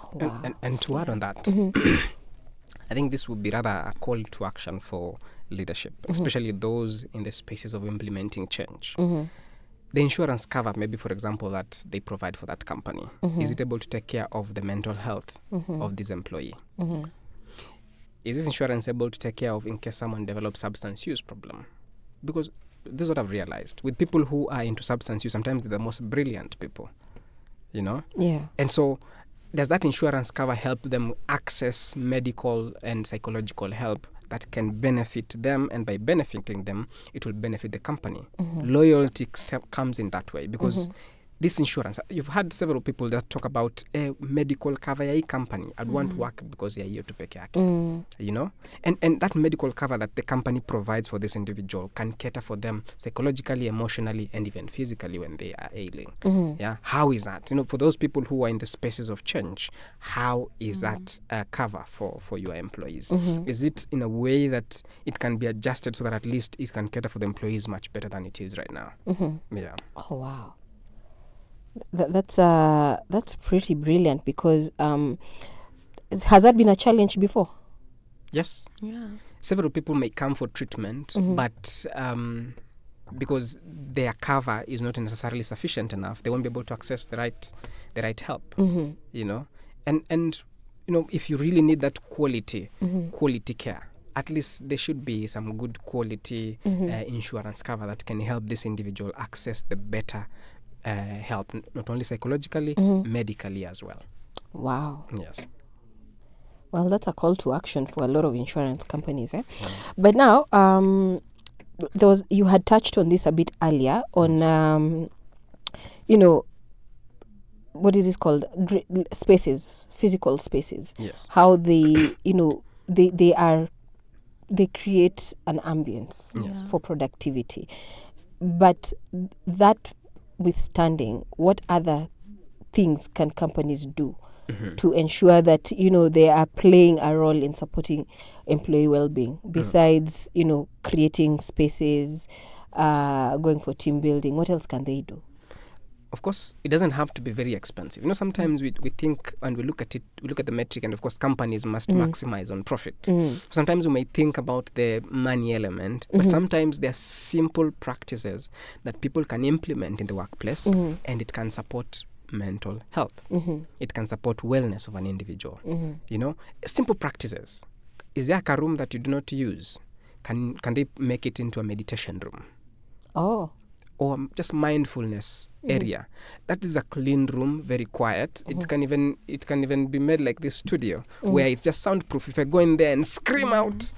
And to add on that, I think this would be rather a call to action for leadership, especially those in the spaces of implementing change. The insurance cover, maybe, for example, that they provide for that company, is it able to take care of the mental health of this employee? Is this insurance able to take care of in case someone develops substance use problem? Because this is what I've realized. With people who are into substance use, sometimes they're the most brilliant people, you know? Yeah. And so does that insurance cover help them access medical and psychological help that can benefit them, and by benefiting them, it will benefit the company? Loyalty comes in that way, because this insurance, you've had several people that talk about a medical cover ya company. I'd want to work because they're here to pay care, you know? And that medical cover that the company provides for this individual can cater for them psychologically, emotionally, and even physically when they are ailing. Yeah, how is that? You know, for those people who are in the spaces of change, how is that cover for your employees? Is it in a way that it can be adjusted so that at least it can cater for the employees much better than it is right now? Yeah. Oh, wow. That's pretty brilliant, because has that been a challenge before? Yes. Yeah. Several people may come for treatment, but because their cover is not necessarily sufficient enough, they won't be able to access the right help. You know, and you know, if you really need that quality care, at least there should be some good quality insurance cover that can help this individual access the better help, not only psychologically, medically as well. Wow. Yes. Well, that's a call to action for a lot of insurance companies. But now, you had touched on this a bit earlier on, you know, what is this called? Spaces, physical spaces. Yes. How they, you know, they create an ambience for productivity. But that withstanding, what other things can companies do to ensure that, you know, they are playing a role in supporting employee well-being, besides, you know, creating spaces, going for team building? What else can they do? Of course, it doesn't have to be very expensive. You know, sometimes we think and we look at the metric, and of course companies must maximize on profit. Sometimes we may think about the money element, but sometimes there are simple practices that people can implement in the workplace, and it can support mental health. It can support wellness of an individual. You know, simple practices. Is there a room that you do not use? Can they make it into a meditation room? Oh. Or just mindfulness area. That is a clean room, very quiet. It can even be made like this studio where it's just soundproof. If I go in there and scream out,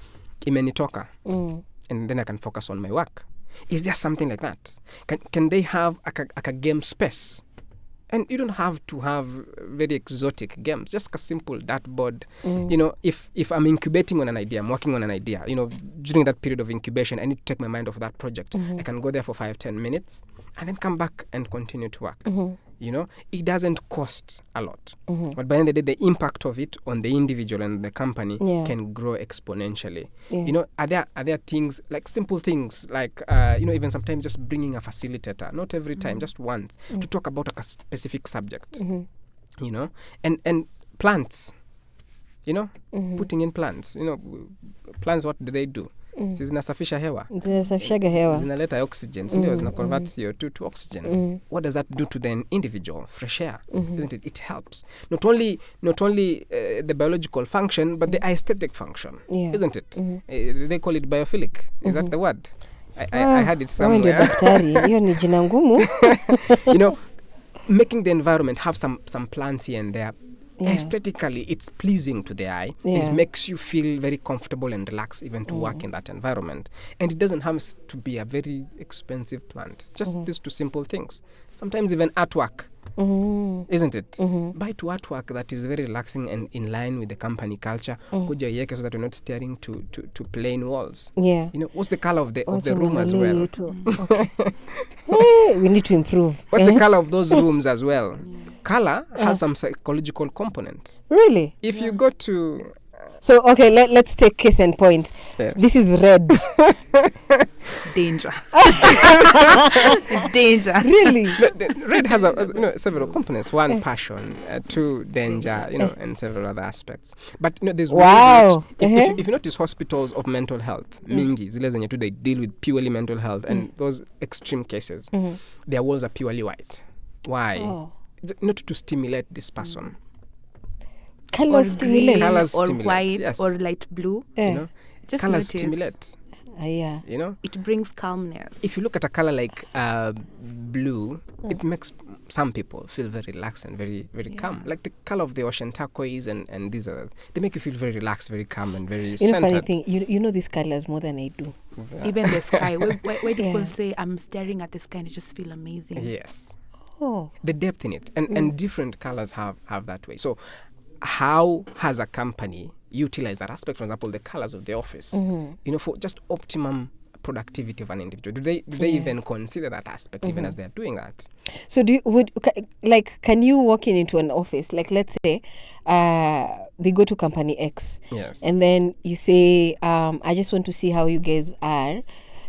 imenitoka, and then I can focus on my work. Is there something like that? Can they have a game space? And you don't have to have very exotic games, just a simple dartboard. You know, if I'm incubating on an idea, I'm working on an idea, you know, during that period of incubation, I need to take my mind off that project. I can go there for 5-10 minutes and then come back and continue to work. You know, it doesn't cost a lot. But by the end of the day, the impact of it on the individual and the company can grow exponentially. You know, are there things, like simple things, like, you know, even sometimes just bringing a facilitator, not every time, just once, to talk about a specific subject, you know, and plants, you know, putting in plants, you know, plants, what do they do? Zinasafisha hewa. Zinasafishaga hewa. Zinaleta oxygen. Zina convert CO2 to oxygen. What does that do to the individual? Fresh air. Isn't it? It helps. Not only the biological function, but the aesthetic function. Isn't it? They call it biophilic. Is that the word? I had it Wewe ndio somewhere. daktari, hiyo ni jina ngumu. You know, making the environment have some plants here and there. Yeah. Aesthetically, it's pleasing to the eye. Yeah. It makes you feel very comfortable and relaxed even to work in that environment. And it doesn't have to be a very expensive plant. Just these two simple things. Sometimes even artwork, isn't it? Buy to artwork that is very relaxing and in line with the company culture. Kuja iweke so that you're not staring to plain walls. Yeah. You know, what's the color of the Wacha room as niangalie well? yetu. Okay. Hey, we need to improve. What's the color of those rooms as well? Color has some psychological component. Really? If you go to So, okay, let's take case in point. Yes. This is red. Danger. Danger. Really? red has several components. One, passion. Two, danger. And several other aspects. But there's Wow. ways in which, if you notice hospitals of mental health, mingi zile zenye tu, they deal with purely mental health, and those extreme cases, their walls are purely white. Why? Oh. Not to stimulate this person. Color Or stimulate. green, Colours or stimulate, white, yes. or light blue. Yeah. You know, Just colors notice. stimulate. Yeah. You know, It brings calmness. if you look at a color like blue, it makes some people feel very relaxed and very, very calm. Like the color of the ocean, turquoise, and these others, they make you feel very relaxed, very calm, and very You know, funny centered. thing, you know these colors more than I do. Even the sky. Where people Yeah. say, I'm staring at the sky and I just feel amazing. Yes, Oh. the depth in it, and different colors have that way. So, how has a company utilized that aspect? For example, the colors of the office, for just optimum productivity of an individual. Do they even consider that aspect even as they're doing that? So can you walk into an office, like let's say we go to company X, Yes. and then you say, I just want to see how you guys are,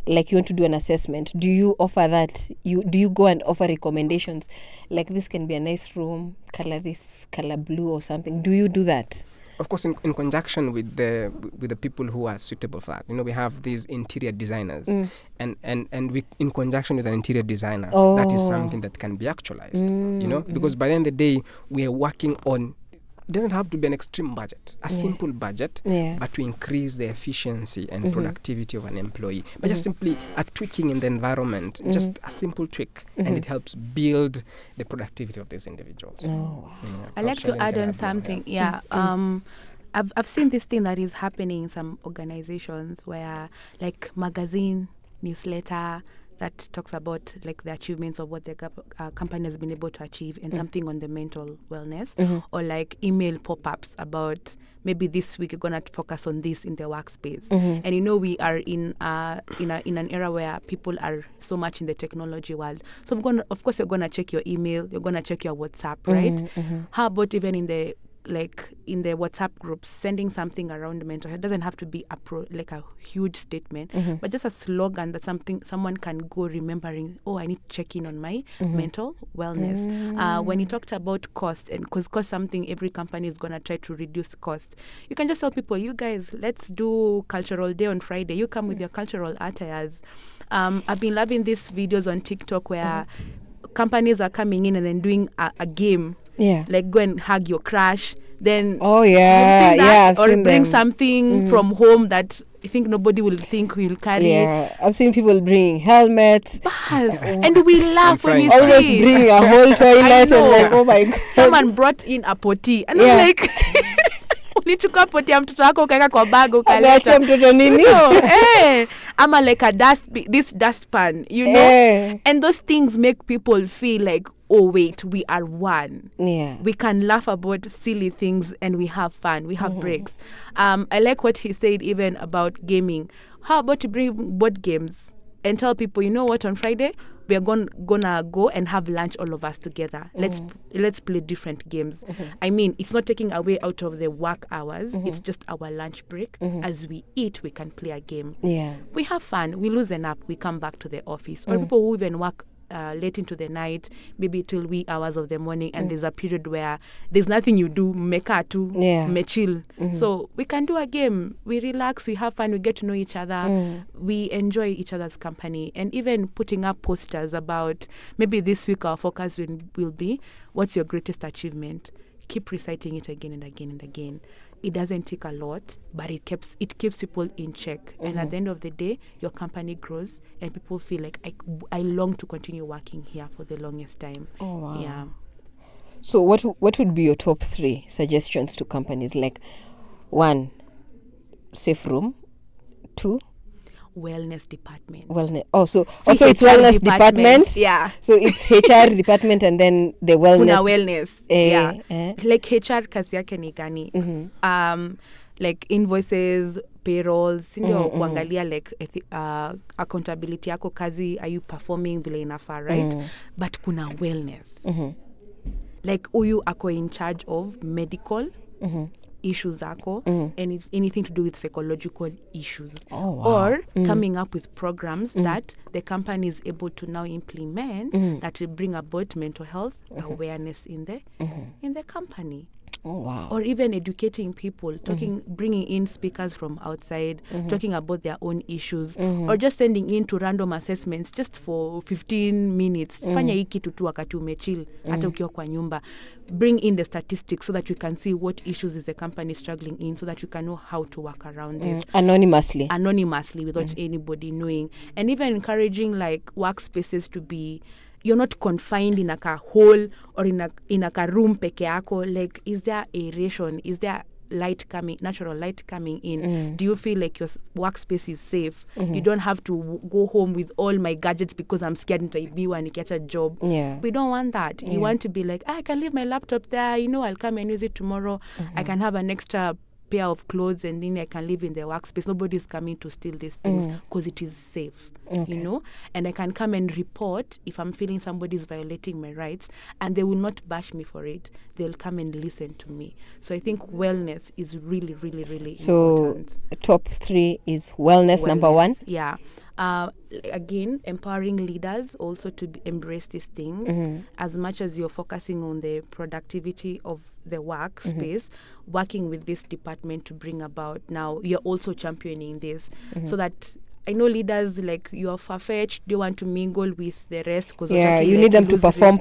like you want to do an assessment. Do you offer that? Do you go and offer recommendations, like this can be a nice room, color this, color blue or something? Do you do that? Of course, in conjunction with the people who are suitable for that. We have these interior designers, and we, in conjunction with an interior designer, that is something that can be actualized. Because by the end of the day, we are working on. It doesn't have to be an extreme budget, a simple budget, but to increase the efficiency and productivity of an employee. But just simply a tweaking in the environment, just a simple tweak, and it helps build the productivity of these individuals. I like to add on something. Yeah. I've seen this thing that is happening in some organizations where, like, magazine, newsletter, that talks about like the achievements of what the company has been able to achieve, and something on the mental wellness, or like email pop-ups about maybe this week you're gonna focus on this in the workspace. And we are in an era where people are so much in the technology world, so of course you're gonna check your email, you're gonna check your WhatsApp, right? How about even in the WhatsApp groups, sending something around mental health? It doesn't have to be like a huge statement, but just a slogan that someone can go remembering, I need to check in on my mental wellness. When you talked about cost, and because cost something every company is going to try to reduce cost, you can just tell people, you guys, let's do cultural day on Friday. You come with your cultural attires. I've been loving these videos on TikTok where companies are coming in and then doing a game. Yeah. Like go and hug your crush, then Oh yeah, I've or seen bring them. something from home that you think nobody will think you'll carry. Yeah, I've seen people bring helmets, Yes. And we laugh when you frying almost see bring a whole toilet, and know. like, oh my god. someone brought in a poti and Yeah. I'm like ulichukua poti ya mtoto wako ukaweka kwa bag Ameachia ukaleta. mtoto nini? Ama like this dustpan, and those things make people feel like, oh wait, we are one. Yeah. We can laugh about silly things and we have fun. We have breaks. I like what he said even about gaming. How about to bring board games and tell people, you know what, on Friday we are gonna go and have lunch all of us together. Let's play different games. I mean, it's not taking away out of the work hours. It's just our lunch break. As we eat, we can play a game. Yeah. We have fun. We loosen up. We come back to the office. Or people who even work late into the night, maybe till wee hours of the morning, and there's a period where there's nothing you do, mekatu, mechill. So we can do a game. We relax, we have fun, we get to know each other, we enjoy each other's company, and even putting up posters about maybe this week our focus will be what's your greatest achievement. keep reciting it again and again and again. It doesn't take a lot, but it keeps people in check. And at the end of the day, your company grows and people feel like I long to continue working here for the longest time. Oh, wow. Yeah. So what would be your top 3 suggestions to companies? Like 1, safe room. 2, Wellness department. wellness. So See, it's HR wellness department. Yeah. So it's HR department and then the wellness. Kuna wellness. Yeah. Like HR kazi yake ni gani? Like invoices, payrolls, ndio kuangalia like accountability yako kazi, are you performing vile inafaa, right? But kuna wellness. Like huyu ako in charge of medical issues zako, anything to do with psychological issues. Oh, wow. Or coming up with programs that the company is able to now implement that will bring about mental health awareness in the company. Oh, wow. Or even educating people, bringing in speakers from outside, talking about their own issues, or just sending in to random assessments just for 15 minutes. Fanya hii kitu tu wakati umechill, hata ukiwa kwa nyumba. Bring in the statistics so that we can see what issues is the company struggling in, so that we can know how to work around this. Anonymously Without anybody knowing. And even encouraging like workspaces to be, you're not confined in a hole or in a room peke yako. Like, is there aeration? Is there natural light coming in? Do you feel like your workspace is safe? You don't have to go home with all my gadgets because I'm scared nitaibiwa nikiacha a job. Yeah. We don't want that. You want to be like, I can leave my laptop there, I'll come and use it tomorrow. I can have an extra pair of clothes and then I can live in the workspace. Nobody's coming to steal these things because it is safe, and I can come and report if I'm feeling somebody's violating my rights, and they will not bash me for it. They'll come and listen to me. So I think wellness is really, really, really important. So top 3 is wellness. Number 1. Yeah. Again, empowering leaders also to embrace these things. As much as you're focusing on the productivity of the workspace, working with this department to bring about, now you're also championing this, so that I know leaders, like, you are far-fetched, they want to mingle with the rest. Yeah, you need them to perform,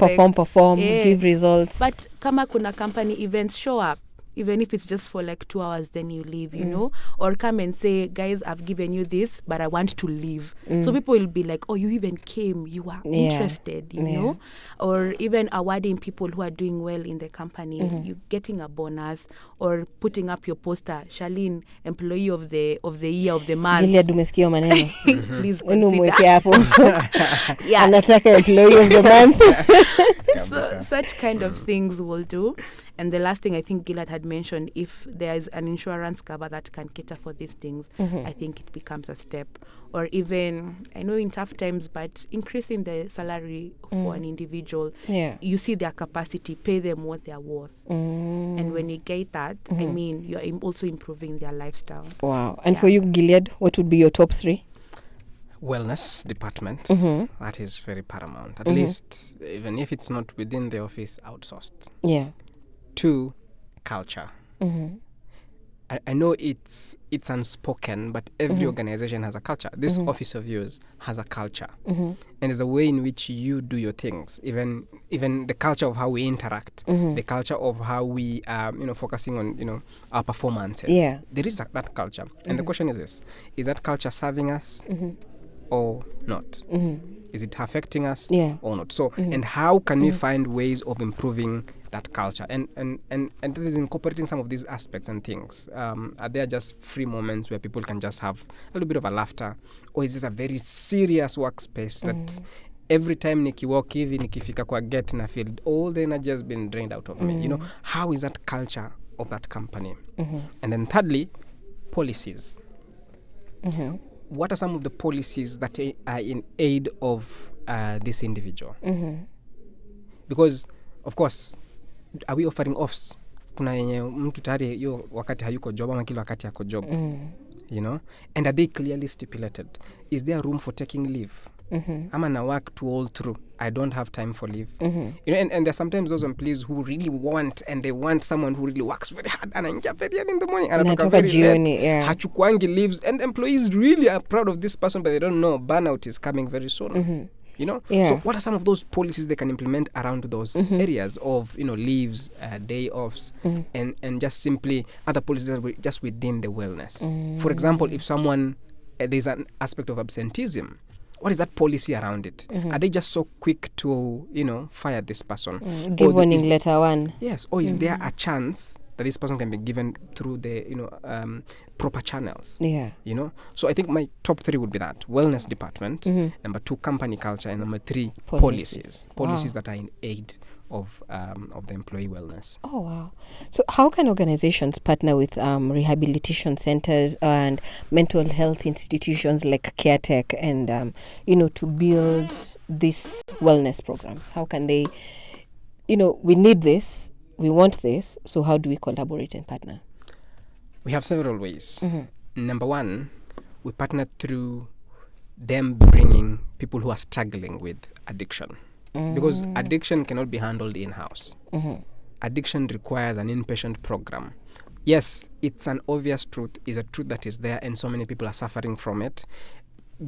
give results. But kama kuna company events, show up. Even if it's just for like 2 hours, then you leave, or come and say, guys, I've given you this, but I want to leave. So people will be like, oh, you even came, you are interested, you know, or even awarding people who are doing well in the company, you getting a bonus, or putting up your poster, Shaleen, employee of the year, of the month. Gilead, umesikia maneno. Please Mweke hapo. Yeah. Anataka employee of the month. So, such kind of things will do. And the last thing I think Gilead had mentioned, if there is an insurance cover that can cater for these things, I think it becomes a step. Or even, I know in tough times, but increasing the salary for an individual, you see their capacity, pay them what they're worth. And when you get that, I mean, you're also improving their lifestyle. Wow. And for you, Gilead, what would be your top 3? Wellness department. That is very paramount. At least, even if it's not within the office, outsourced. Yeah. 2, culture. I know it's unspoken, but every organization has a culture. This office of yours has a culture, and there's a way in which you do your things. Even the culture of how we interact, the culture of how we focusing on our performances. Yeah, there is that culture, and the question is this: is that culture serving us or not? Is it affecting us or not? So, and how can we find ways of improving that culture? And this is incorporating some of these aspects and things. Are there just free moments where people can just have a little bit of a laughter? Or is this a very serious workspace that every time walk hivi, nikifika kwa gate na feel all the energy has been drained out of me? How is that culture of that company? And then thirdly, policies. What are some of the policies that are in aid of this individual? Because, of course, are we offering offs? Kuna yenye mtu tayari hiyo wakati hayuko job ama kila wakati yako job. And are they clearly stipulated? Is there room for taking leave? I'm na work to all through. I don't have time for leave. And there's sometimes those employees who really want, and they want someone who really works very hard, and anaingia very early in the morning, and anatoka very late, hachukuangi leaves, and employees really are proud of this person, but they don't know burnout is coming very soon. Yeah. So what are some of those policies they can implement around those areas of leaves, day offs, and just simply other policies that were just within the wellness? For example, if someone there's an aspect of absenteeism, what is that policy around it? Are they just so quick to fire this person? Give Or warning letter 1. Yes, or is there a chance that this person can be given through the proper channels? Yeah. So I think my top 3 would be that: wellness department, number 2 company culture, and number 3 policies Wow. that are in aid of the employee wellness. Oh, wow. So how can organizations partner with rehabilitation centers and mental health institutions like CareTech and, to build these wellness programs? How can they, we need this, we want this, so how do we collaborate and partner? We have several ways. Number 1, we partner through them bringing people who are struggling with addiction. Because addiction cannot be handled in-house. Addiction requires an inpatient program. Yes, it's an obvious truth, it's a truth that is there, and so many people are suffering from it.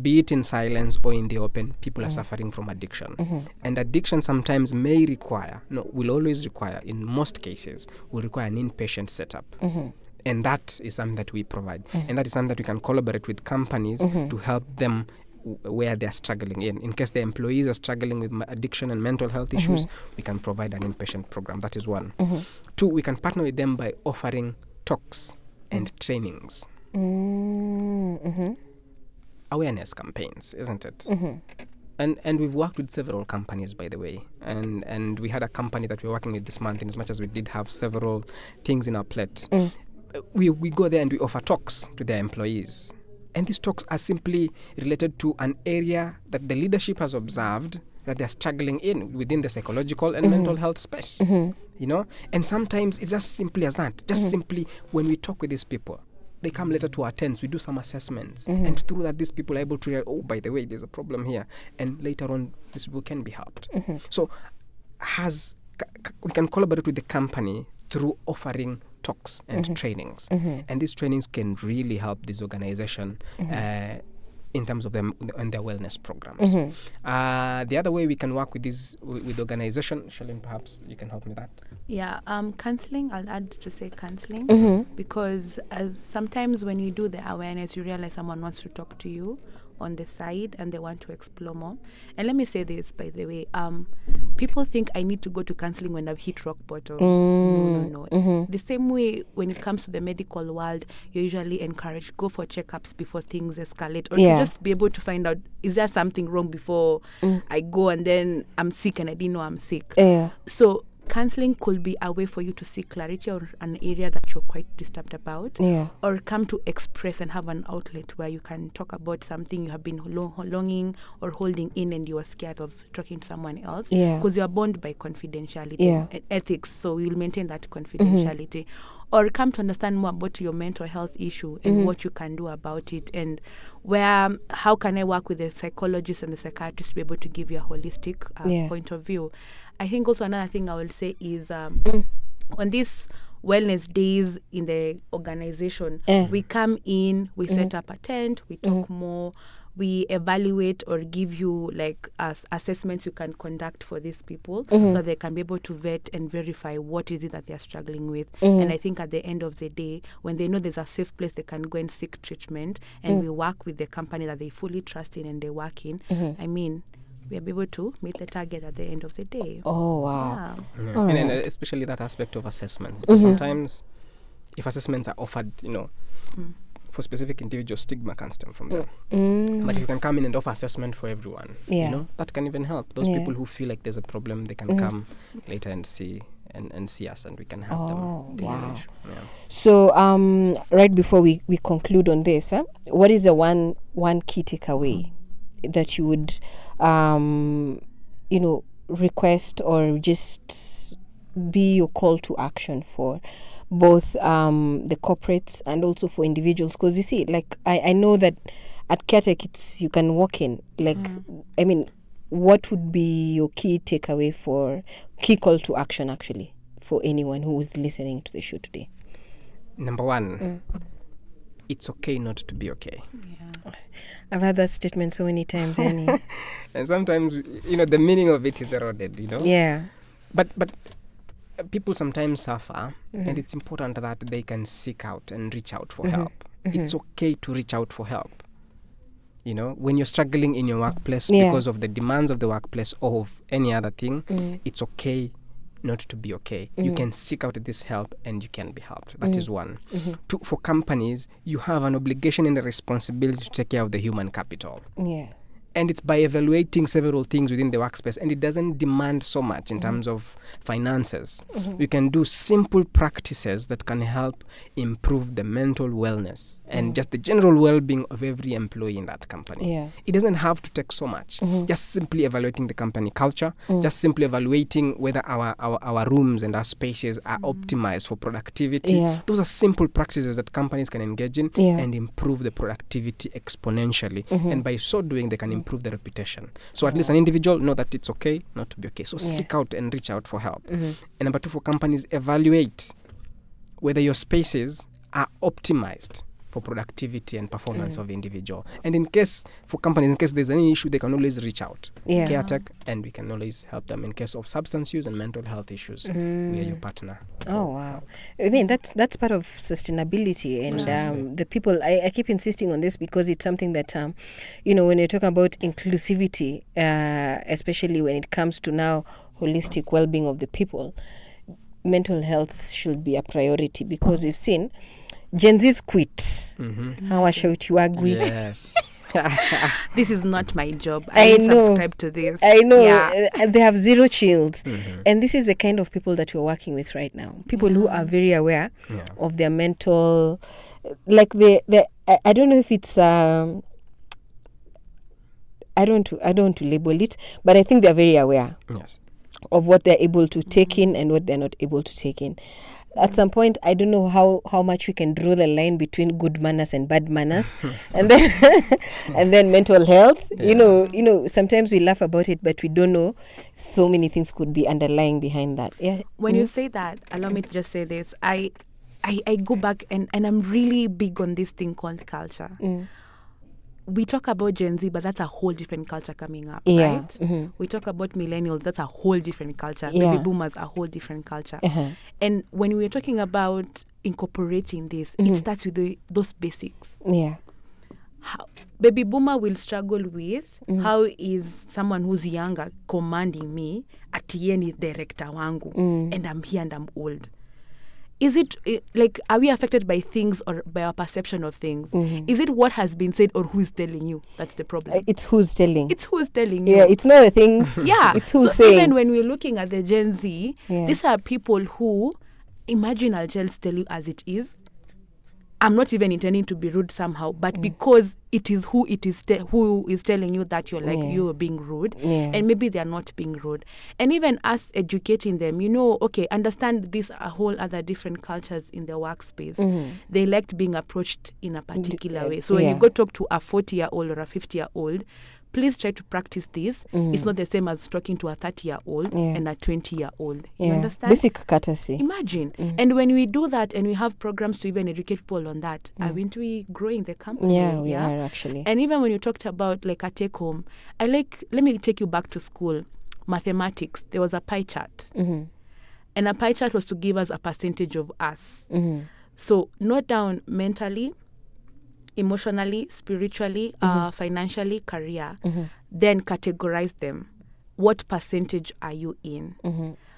Be it in silence or in the open, people are suffering from addiction. And addiction sometimes may require, will always require, in most cases, will require an inpatient setup. And that is something that we provide. And that is something that we can collaborate with companies to help them where they are struggling in case the employees are struggling with addiction and mental health issues, we can provide an inpatient program. That is 1. 2, we can partner with them by offering talks and trainings, awareness campaigns, isn't it? And we've worked with several companies, by the way, and we had a company that we're working with this month. In as much as we did have several things in our plate, we go there and we offer talks to their employees. And these talks are simply related to an area that the leadership has observed that they're struggling in within the psychological and mental health space. And sometimes it's just simply as that. Just simply when we talk with these people, they come later to our tents, we do some assessments. And through that, these people are able to realize, oh, by the way, there's a problem here. And later on, these people can be helped. So we can collaborate with the company through offering talks and trainings. And these trainings can really help this organization in terms of them and their wellness programs. The other way we can work with the organization, Shaleen, perhaps you can help me with that. Yeah, counseling, I'll add to say counseling, because as sometimes when you do the awareness, you realize someone wants to talk to you on the side and they want to explore more. And let me say this, by the way, people think I need to go to counseling when I've hit rock bottom. No. The same way when it comes to the medical world, you're usually encouraged, go for checkups before things escalate, or to just be able to find out, is there something wrong before I go and then I'm sick and I didn't know I'm sick. So counseling could be a way for you to seek clarity on an area that you're quite disturbed about, or come to express and have an outlet where you can talk about something you have been longing or holding in and you are scared of talking to someone else, because you are bound by confidentiality and ethics, so you'll maintain that confidentiality. Or come to understand more about your mental health issue and what you can do about it, and how can I work with the psychologist and the psychiatrist to be able to give you a holistic point of view. I think also another thing I will say is on these wellness days in the organization, we come in, we set up a tent, we talk more, we evaluate or give you like assessments you can conduct for these people so that they can be able to vet and verify what is it that they're struggling with. And I think at the end of the day, when they know there's a safe place they can go and seek treatment, and we work with the company that they fully trust in and they work in, I mean, we'll be able to meet the target at the end of the day. Oh, wow. Yeah. And especially that aspect of assessment. Because sometimes if assessments are offered, for specific individuals, stigma can stem from them. But if you can come in and offer assessment for everyone, that can even help. Those people who feel like there's a problem, they can come later and see us, and we can help them. Wow. So right before we conclude on this, what is the one key takeaway that you would request or just be your call to action for both the corporates and also for individuals? Because you see, like I know that at CareTech you can walk in, like I mean, what would be your key takeaway for key call to action actually for anyone who is listening to the show today? Number 1, it's okay not to be okay. Yeah. I've heard that statement so many times, Annie. And sometimes, the meaning of it is eroded, Yeah. But people sometimes suffer, and it's important that they can seek out and reach out for help. It's okay to reach out for help. When you're struggling in your workplace because of the demands of the workplace or of any other thing, it's okay not to be okay. You can seek out this help and you can be helped. That is one. Two, for companies, you have an obligation and a responsibility to take care of the human capital. Yeah. And it's by evaluating several things within the workspace, and it doesn't demand so much in terms of finances. You can do simple practices that can help improve the mental wellness and just the general well-being of every employee in that company. Yeah. It doesn't have to take so much. Just simply evaluating the company culture, just simply evaluating whether our rooms and our spaces are optimized for productivity. Yeah. Those are simple practices that companies can engage in and improve the productivity exponentially. And by so doing, they can improve the reputation. So at least an individual know that it's okay not to be okay. So seek out and reach out for help. And number two, for companies, evaluate whether your spaces are optimized for productivity and performance of the individual. And in case there's any issue, they can always reach out. Yeah. CareTech, and we can always help them in case of substance use and mental health issues. We are your partner. Oh, wow. I mean, that's part of sustainability. And the people, I keep insisting on this because it's something that, when you talk about inclusivity, especially when it comes to now holistic well-being of the people, mental health should be a priority, because we've seen Gen Z's quit. Hawashauti Yes. This is not my job. I don't know. subscribe to this. I know. Yeah. They have zero chills. And this is the kind of people that we're working with right now. People who are very aware of their mental, like I don't know if it's I don't want to label it, but I think they're very aware of what they're able to take in and what they're not able to take in. At some point, I don't know how much we can draw the line between good manners and bad manners, and then mental health. Sometimes we laugh about it, but we don't know so many things could be underlying behind that. Yeah. When you say that, allow me to just say this. I go back and I'm really big on this thing called culture. We talk about Gen Z, but that's a whole different culture coming up, right? We talk about millennials, that's a whole different culture. Baby boomers, a whole different culture. And when we're talking about incorporating this, it starts with those basics. Yeah. How baby boomer will struggle with how is someone who's younger commanding me ati ni director wangu and I'm here and I'm old. Is it like, are we affected by things or by our perception of things? Is it what has been said or who's telling you? That's the problem. It's who's telling. It's who's telling you. Yeah, it's not the things. Yeah. It's who's so saying. Even when we're looking at the Gen Z, these are people who, imagine I'll just tell you as it is. I'm not even intending to be rude somehow, but because it is who who is telling you that you're like you're being rude, and maybe they're not being rude. And even us educating them, understand these are whole other different cultures in the workspace. They liked being approached in a particular way. So when you go talk to a 40-year-old or a 50-year-old, please try to practice this. It's not the same as talking to a 30-year-old and a 20-year-old. You understand? Basic courtesy. Imagine. And when we do that and we have programs to even educate people on that, aren't we growing the company? Yeah, we are actually. And even when you talked about like a take home, let me take you back to school. Mathematics, there was a pie chart. And a pie chart was to give us a percentage of us. So note down mentally, emotionally, spiritually, financially, career, then categorize them. What percentage are you in?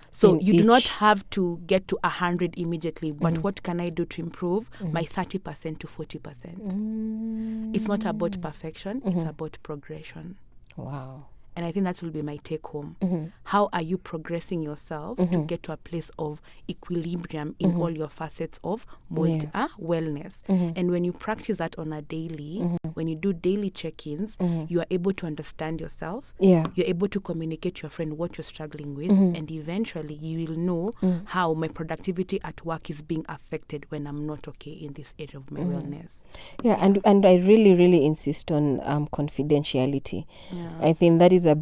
So you do not have to get to 100 immediately, but what can I do to improve my 30% to 40%? It's not about perfection, it's about progression. Wow. And I think that will be my take home. How are you progressing yourself to get to a place of equilibrium in all your facets of wellness? And when you practice that on a daily, when you do daily check-ins, you are able to understand yourself. Yeah. You're able to communicate to your friend what you're struggling with. And eventually you will know how my productivity at work is being affected when I'm not okay in this area of my wellness. Yeah, and I really, really insist on confidentiality. Yeah. I think that is a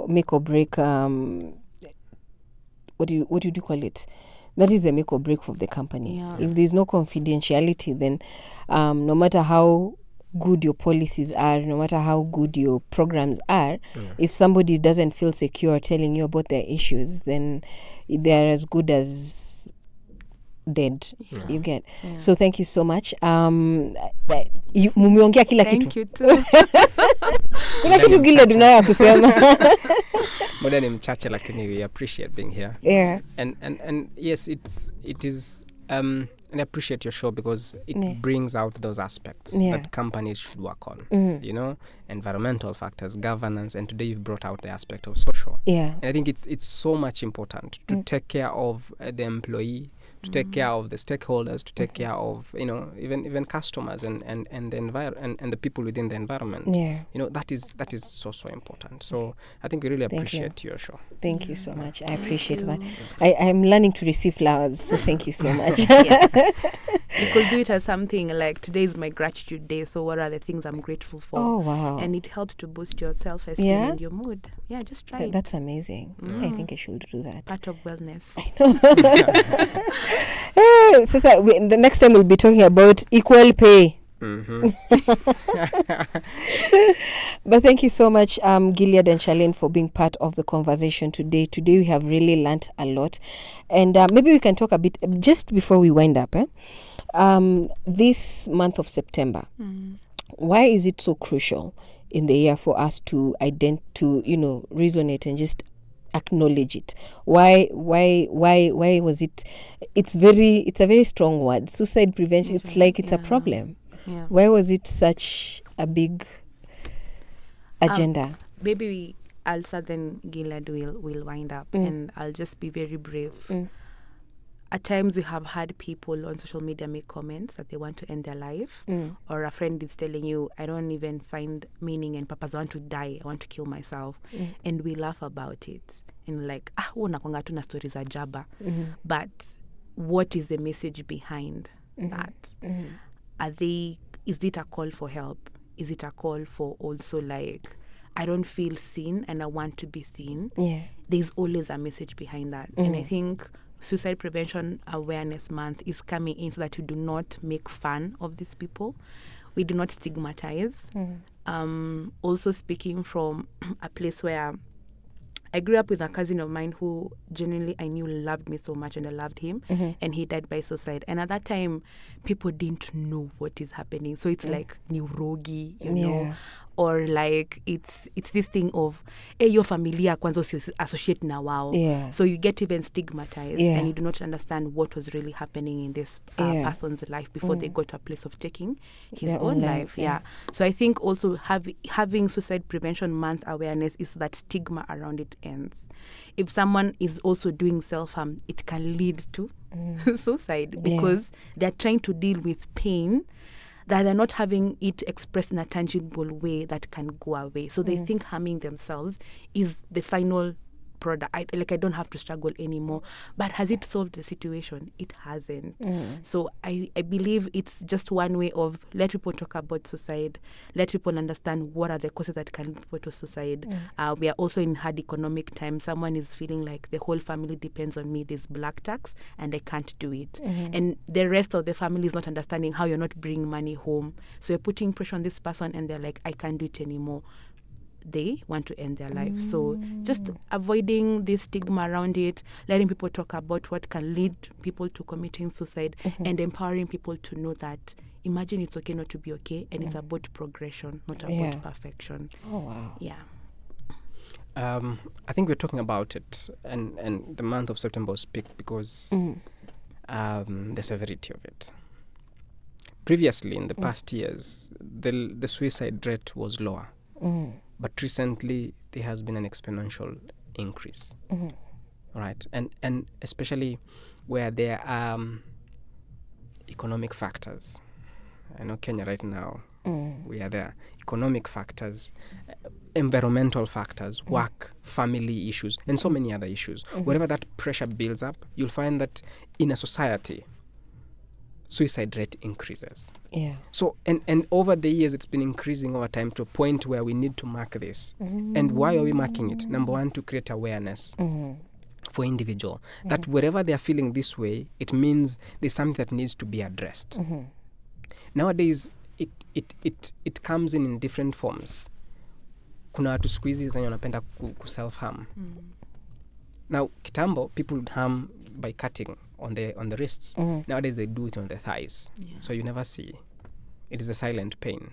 make or break. What do you call it? that is a make or break of the company. Yeah. If there's no confidentiality, then no matter how good your policies are, no matter how good your programs are, if somebody doesn't feel secure telling you about their issues, then they're as good as dead. You get. So thank you so much. Mumeongea kila kitu. Thank you too. Kuna kitu Gilead unayo kusema. Muda ni mchache, lakini we appreciate being here. Yeah. And yes, it is and I appreciate your show because it brings out those aspects that companies should work on. You know, environmental factors, governance, and today you've brought out the aspect of social. Yeah. And I think it's so much important to take care of the employee, to take care of the stakeholders, to take care of, you know, even customers and the and the people within the environment. Yeah. You know, that is so important. So I think we really appreciate your show. Thank you so much. I appreciate that. I'm learning to receive flowers, so thank you so much. You could do it as something like, today is my gratitude day, so what are the things I'm grateful for? Oh, wow. And it helps to boost your self-esteem and your mood. Yeah, just try it. That's amazing. I think I should do that. Part of wellness. So the next time we'll be talking about equal pay. But thank you so much, Gilead and Shaleen, for being part of the conversation today. Today we have really learnt a lot, and maybe we can talk a bit just before we wind up. This month of September, why is it so crucial in the year for us to resonate and just acknowledge it? Why was it? It's a very strong word. Suicide prevention. It's like it's a problem. Yeah. Why was it such a big agenda? Maybe I'll start, then Gilead will wind up, and I'll just be very brief. At times we have had people on social media make comments that they want to end their life, or a friend is telling you, I don't even find meaning and purpose, I want to die, I want to kill myself, and we laugh about it and like, unakwanga tu na stories za jaba. But what is the message behind that? Is it a call for help? Is it a call for also like, I don't feel seen and I want to be seen? Yeah. There's always a message behind that. And I think Suicide Prevention Awareness Month is coming in so that we do not make fun of these people. We do not stigmatize. Also speaking from a place where I grew up with a cousin of mine who genuinely I knew loved me so much, and I loved him, and he died by suicide. And at that time, people didn't know what is happening. So it's like neurogi, you know, or like it's this thing of, your familia kwanza associate na wao. Yeah. So you get even stigmatized, and you do not understand what was really happening in this person's life before they got to a place of taking his Their own own life. lives, Yeah. So I think also having Suicide Prevention Month awareness is that stigma around it ends. If someone is also doing self-harm, it can lead to suicide because they're trying to deal with pain that they're not having it expressed in a tangible way that can go away. So they think harming themselves is the final product. I don't have to struggle anymore. But has it solved the situation? It hasn't. So I believe it's just one way of let people talk about suicide, let people understand what are the causes that can lead to suicide. We are also in hard economic times. Someone is feeling like the whole family depends on me. There's black tax and I can't do it. And the rest of the family is not understanding how you're not bringing money home. So you're putting pressure on this person and they're like, I can't do it anymore. They want to end their life. So just avoiding this stigma around it, letting people talk about what can lead people to committing suicide, and empowering people to know that imagine it's okay not to be okay, and it's about progression, not about perfection. Oh, wow. Yeah. I think we're talking about it, and the month of September was picked because the severity of it. Previously, in the past years, the suicide rate was lower. But recently, there has been an exponential increase, right? And especially where there are economic factors. I know Kenya right now, we are there. Economic factors, environmental factors, work, family issues, and so many other issues. Wherever that pressure builds up, you'll find that in a society, suicide rate increases. Yeah. So, and over the years, it's been increasing over time to a point where we need to mark this. And why are we marking it? Number one, to create awareness for individual. That wherever they are feeling this way, it means there's something that needs to be addressed. Nowadays, it comes in different forms. Kuna watu siku hizi zenye wanapenda ku self-harm. Now, kitambo, people would harm by cutting on the wrists. Nowadays, they do it on the thighs. So you never see. It is a silent pain.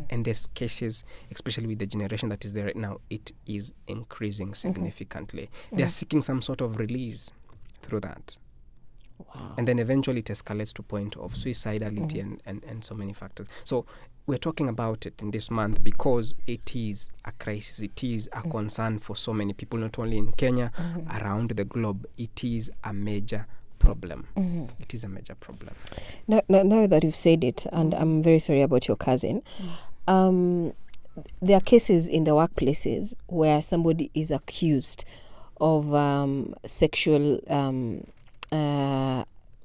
And there's cases, especially with the generation that is there right now, it is increasing significantly. They are seeking some sort of release through that. Wow. And then eventually it escalates to point of suicidality and so many factors. So we're talking about it in this month because it is a crisis. It is a concern for so many people, not only in Kenya, around the globe. It is a major problem. It is a major problem. Now that you've said it, and I'm very sorry about your cousin, there are cases in the workplaces where somebody is accused of sexual,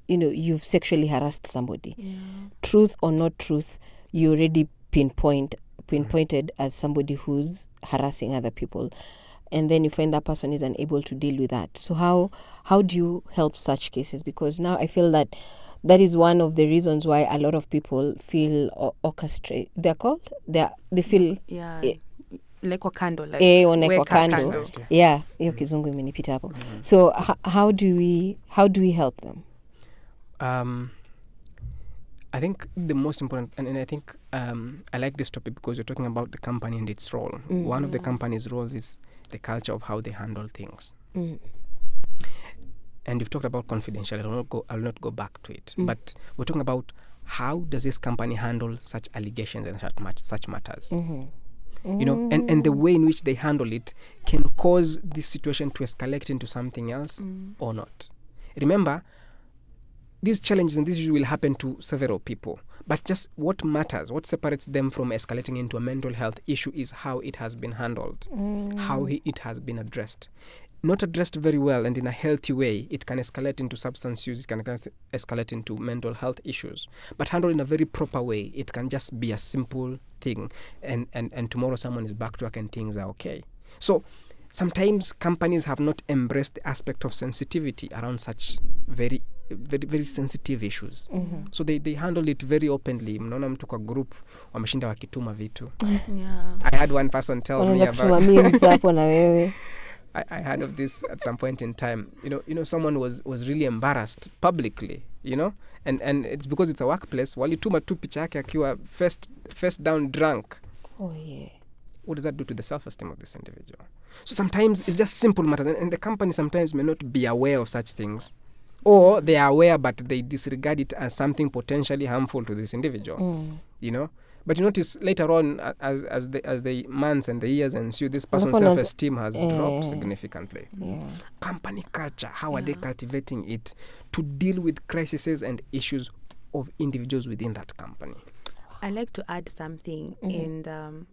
you've sexually harassed somebody. Truth or not truth, you already pinpointed as somebody who's harassing other people. And then you find that person is unable to deal with that. So how do you help such cases? Because now I feel that is one of the reasons why a lot of people feel orchestrated. They're called? They feel... Lekwa kando. Onekwa kando. Yeah, hiyo kizungu imenipita hapo. So how do we help them? I think the most important, and I think I like this topic because you're talking about the company and its role. One of the company's roles is the culture of how they handle things. And you've talked about confidentiality. I'll not go back to it. But we're talking about how does this company handle such allegations and such matters. You know, and the way in which they handle it can cause this situation to escalate into something else or not. Remember, these challenges and these issues will happen to several people. But just what matters, what separates them from escalating into a mental health issue is how it has been handled, how it has been addressed. Not addressed very well and in a healthy way, it can escalate into substance use, it can escalate into mental health issues. But handled in a very proper way, it can just be a simple thing. And tomorrow someone is back to work and things are okay. So sometimes companies have not embraced the aspect of sensitivity around such very, very, very sensitive issues. So they handle it very openly. Mnaona mtu kwa group wameshinda wakituma vitu. I had one person tell me about I heard of this at some point in time. You know, someone was really embarrassed publicly, you know, and it's because it's a workplace. Walituma tu picha yake akiwa face down drunk. Oh yeah. What does that do to the self-esteem of this individual? So sometimes it's just simple matters, and the company sometimes may not be aware of such things, or they are aware but they disregard it as something potentially harmful to this individual. You know. But you notice later on, as the months and the years ensue, this person's self-esteem has dropped significantly. Company culture, how are they cultivating it to deal with crises and issues of individuals within that company? I like to add something. And,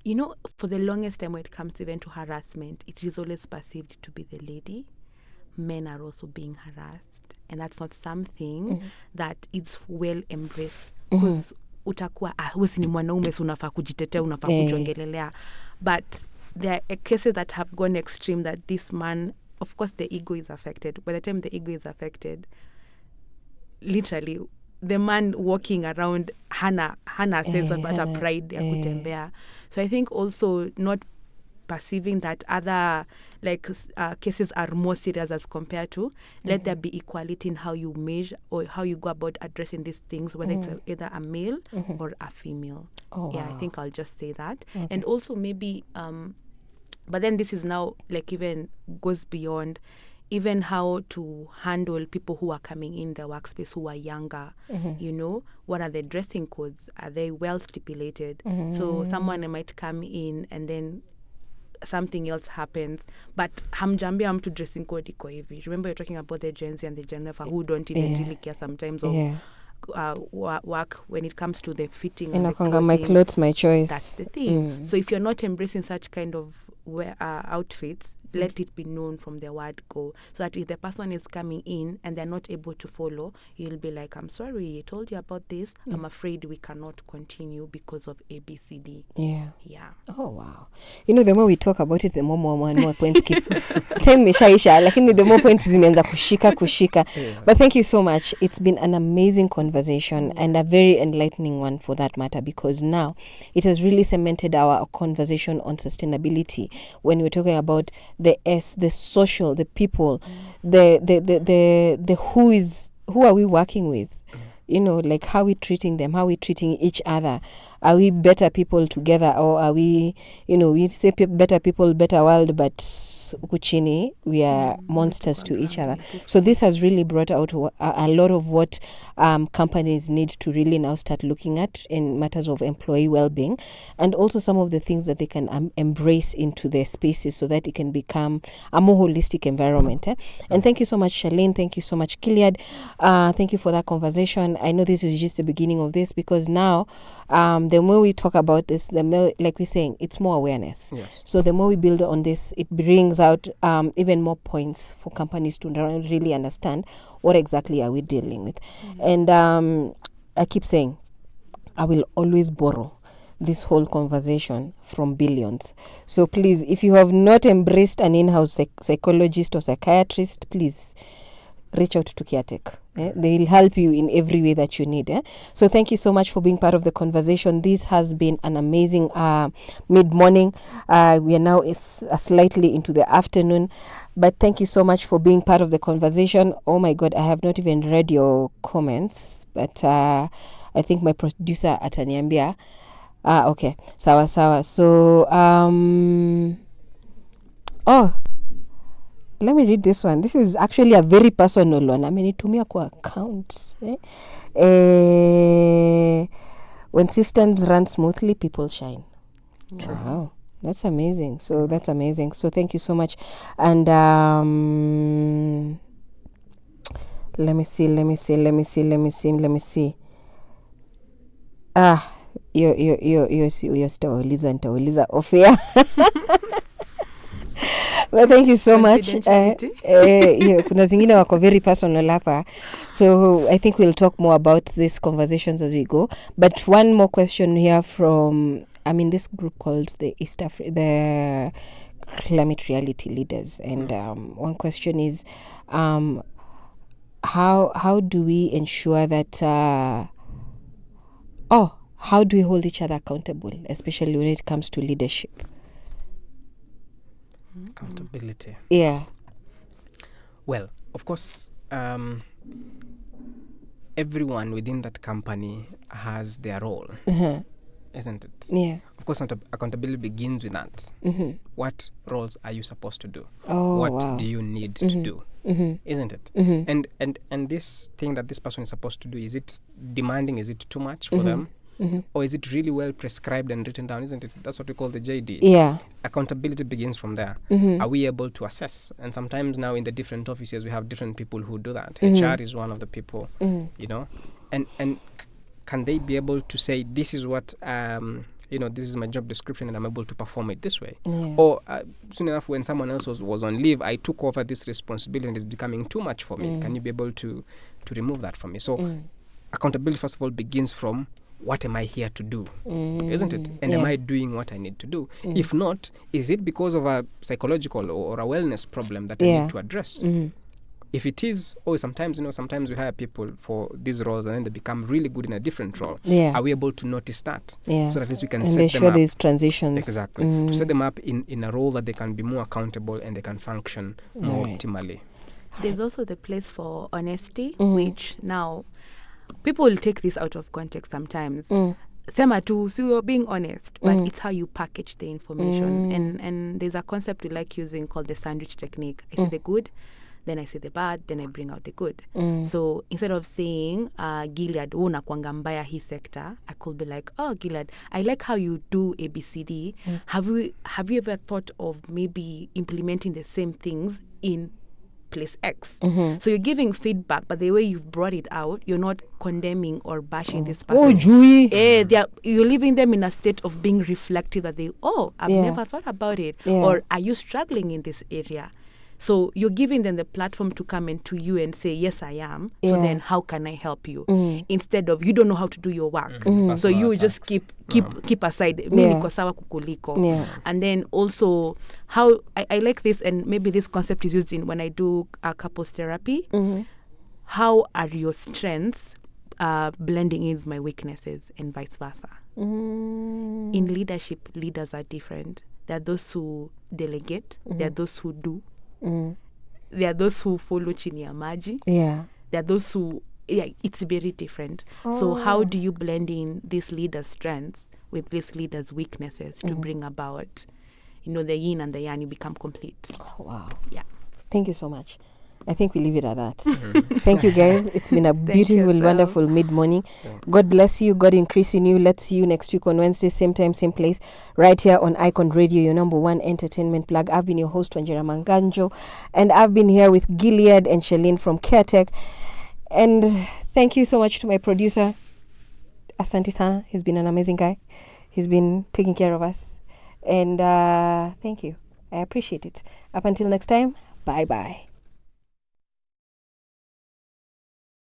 you know, for the longest time when it comes even to harassment, it is always perceived to be the lady. Men are also being harassed. And that's not something that is well embraced. Because utakuwa wewe ni mwanaume so unafaa kujitetea unafaa kujongelelea, but there are cases that have gone extreme that this man, of course the ego is affected. By the time the ego is affected, literally the man walking around hana sense of pride ya kutembea. So I think also not perceiving that other cases are more serious as compared to let there be equality in how you measure or how you go about addressing these things, whether it's either a male or a female. I think I'll just say that. And also maybe but then this is now even goes beyond even how to handle people who are coming in the workspace who are younger. You know, what are the dressing codes? Are they well stipulated? So someone might come in and then something else happens, but hamjambia mtu dressing code iko hivi. Remember you're talking about the Gen Z and the Gen Alpha who don't even really care sometimes of work when it comes to the fitting and the clothing. My clothes, my choice. That's the thing. So if you're not embracing such kind of outfits, let it be known from the word go, so that if the person is coming in and they're not able to follow, you'll be like, I'm sorry, I told you about this. I'm afraid we cannot continue because of ABCD. Yeah. Yeah. Oh wow. The more we talk about it, the more points keep time meshaisha, lakini the more points zimeanza kushika. But thank you so much. It's been an amazing conversation and a very enlightening one for that matter, because now it has really cemented our conversation on sustainability when we're talking about the social, the people, the who are we working with? Like how we treating them, how we treating each other. Are we better people together, or are we, we say better people, better world, but kuchini, we are monsters to each other. So this has really brought out a lot of what companies need to really now start looking at in matters of employee well-being, and also some of the things that they can embrace into their spaces so that it can become a more holistic environment. And thank you so much, Shaleen. Thank you so much, Gilead. Thank you for that conversation. I know this is just the beginning of this, because now the more we talk about this, the more, like we're saying, it's more awareness. Yes. So the more we build on this, it brings out even more points for companies to really understand what exactly are we dealing with. And I keep saying, I will always borrow this whole conversation from Billions. So please, if you have not embraced an in-house psychologist or psychiatrist, please reach out to Kiatek. They'll help you in every way that you need. So thank you so much for being part of the conversation. This has been an amazing mid-morning. We are now slightly into the afternoon, but thank you so much for being part of the conversation. Oh my God, I have not even read your comments, but I think my producer ataniambia. Okay, sawa. So let me read this one. This is actually a very personal one. Amenitumia kwa account. When systems run smoothly, people shine. True. Wow, that's amazing. So that's amazing. So thank you so much. And let me see. You're nitauliza off air. Well, thank you so much. Kuna zingine wako very personal hapa. So I think we'll talk more about these conversations as we go. But one more question here from, this group called the the Climate Reality Leaders. And one question is, how do we ensure that, how do we hold each other accountable, especially when it comes to leadership? Accountability. Yeah. Well, of course, everyone within that company has their role, isn't it? Yeah. Of course, accountability begins with that. What roles are you supposed to do? Oh, what wow. do you need to do? Isn't it? And this thing that this person is supposed to do, is it demanding? Is it too much for them? Or is it really well prescribed and written down? Isn't it? That's what we call the JD. Yeah. Accountability begins from there. Are we able to assess? And sometimes now in the different offices, we have different people who do that. HR is one of the people, and can they be able to say, this is what, this is my job description and I'm able to perform it this way? Yeah. Or soon enough, when someone else was on leave, I took over this responsibility and it's becoming too much for me. Can you be able to remove that from me? So accountability, first of all, begins from, what am I here to do? Isn't it? And am I doing what I need to do? If not, is it because of a psychological or a wellness problem that I need to address? If it is, sometimes we hire people for these roles and then they become really good in a different role. Yeah. Are we able to notice that? Yeah. So that at least we can and set they them show up. these transitions. Exactly. To set them up in a role that they can be more accountable and they can function more optimally. There's also the place for honesty, which now people will take this out of context sometimes. Sema tu, so you're being honest, but it's how you package the information. And there's a concept we like using called the sandwich technique. I say the good, then I say the bad, then I bring out the good. So instead of saying, Gilead, unakuanga mbaya hii sector, I could be like, oh, Gilead, I like how you do ABCD. Have you ever thought of maybe implementing the same things in place X. So you're giving feedback, but the way you've brought it out, you're not condemning or bashing this person. Oh, Jui. You're leaving them in a state of being reflective that I've never thought about it. Yeah. Or are you struggling in this area? So you're giving them the platform to come into you and say, yes, I am. So Yeah. then how can I help you? Instead of, you don't know how to do your work. So Personal you just attacks. keep aside. Yeah. Mimi niko sawa kukuliko. Yeah. And then also, how I like this, and maybe this concept is used in when I do couples therapy. How are your strengths blending in with my weaknesses and vice versa? In leadership, leaders are different. There are those who delegate. There are those who do. There are those who follow chini ya maji. Yeah. There are those who, it's very different. So how do you blend in this leader's strengths with this leader's weaknesses to bring about, the yin and the yang, you become complete. Oh, wow. Yeah. Thank you so much. I think we leave it at that. Thank you, guys. It's been a beautiful, wonderful mid-morning. God bless you. God increase in you. Let's see you next week on Wednesday, same time, same place, right here on Icon Radio, your number one entertainment plug. I've been your host, Wanjira Maganjo, and I've been here with Gilead and Shaleen from CareTech. And thank you so much to my producer, Asante Sana. He's been an amazing guy. He's been taking care of us. And thank you. I appreciate it. Up until next time, bye-bye.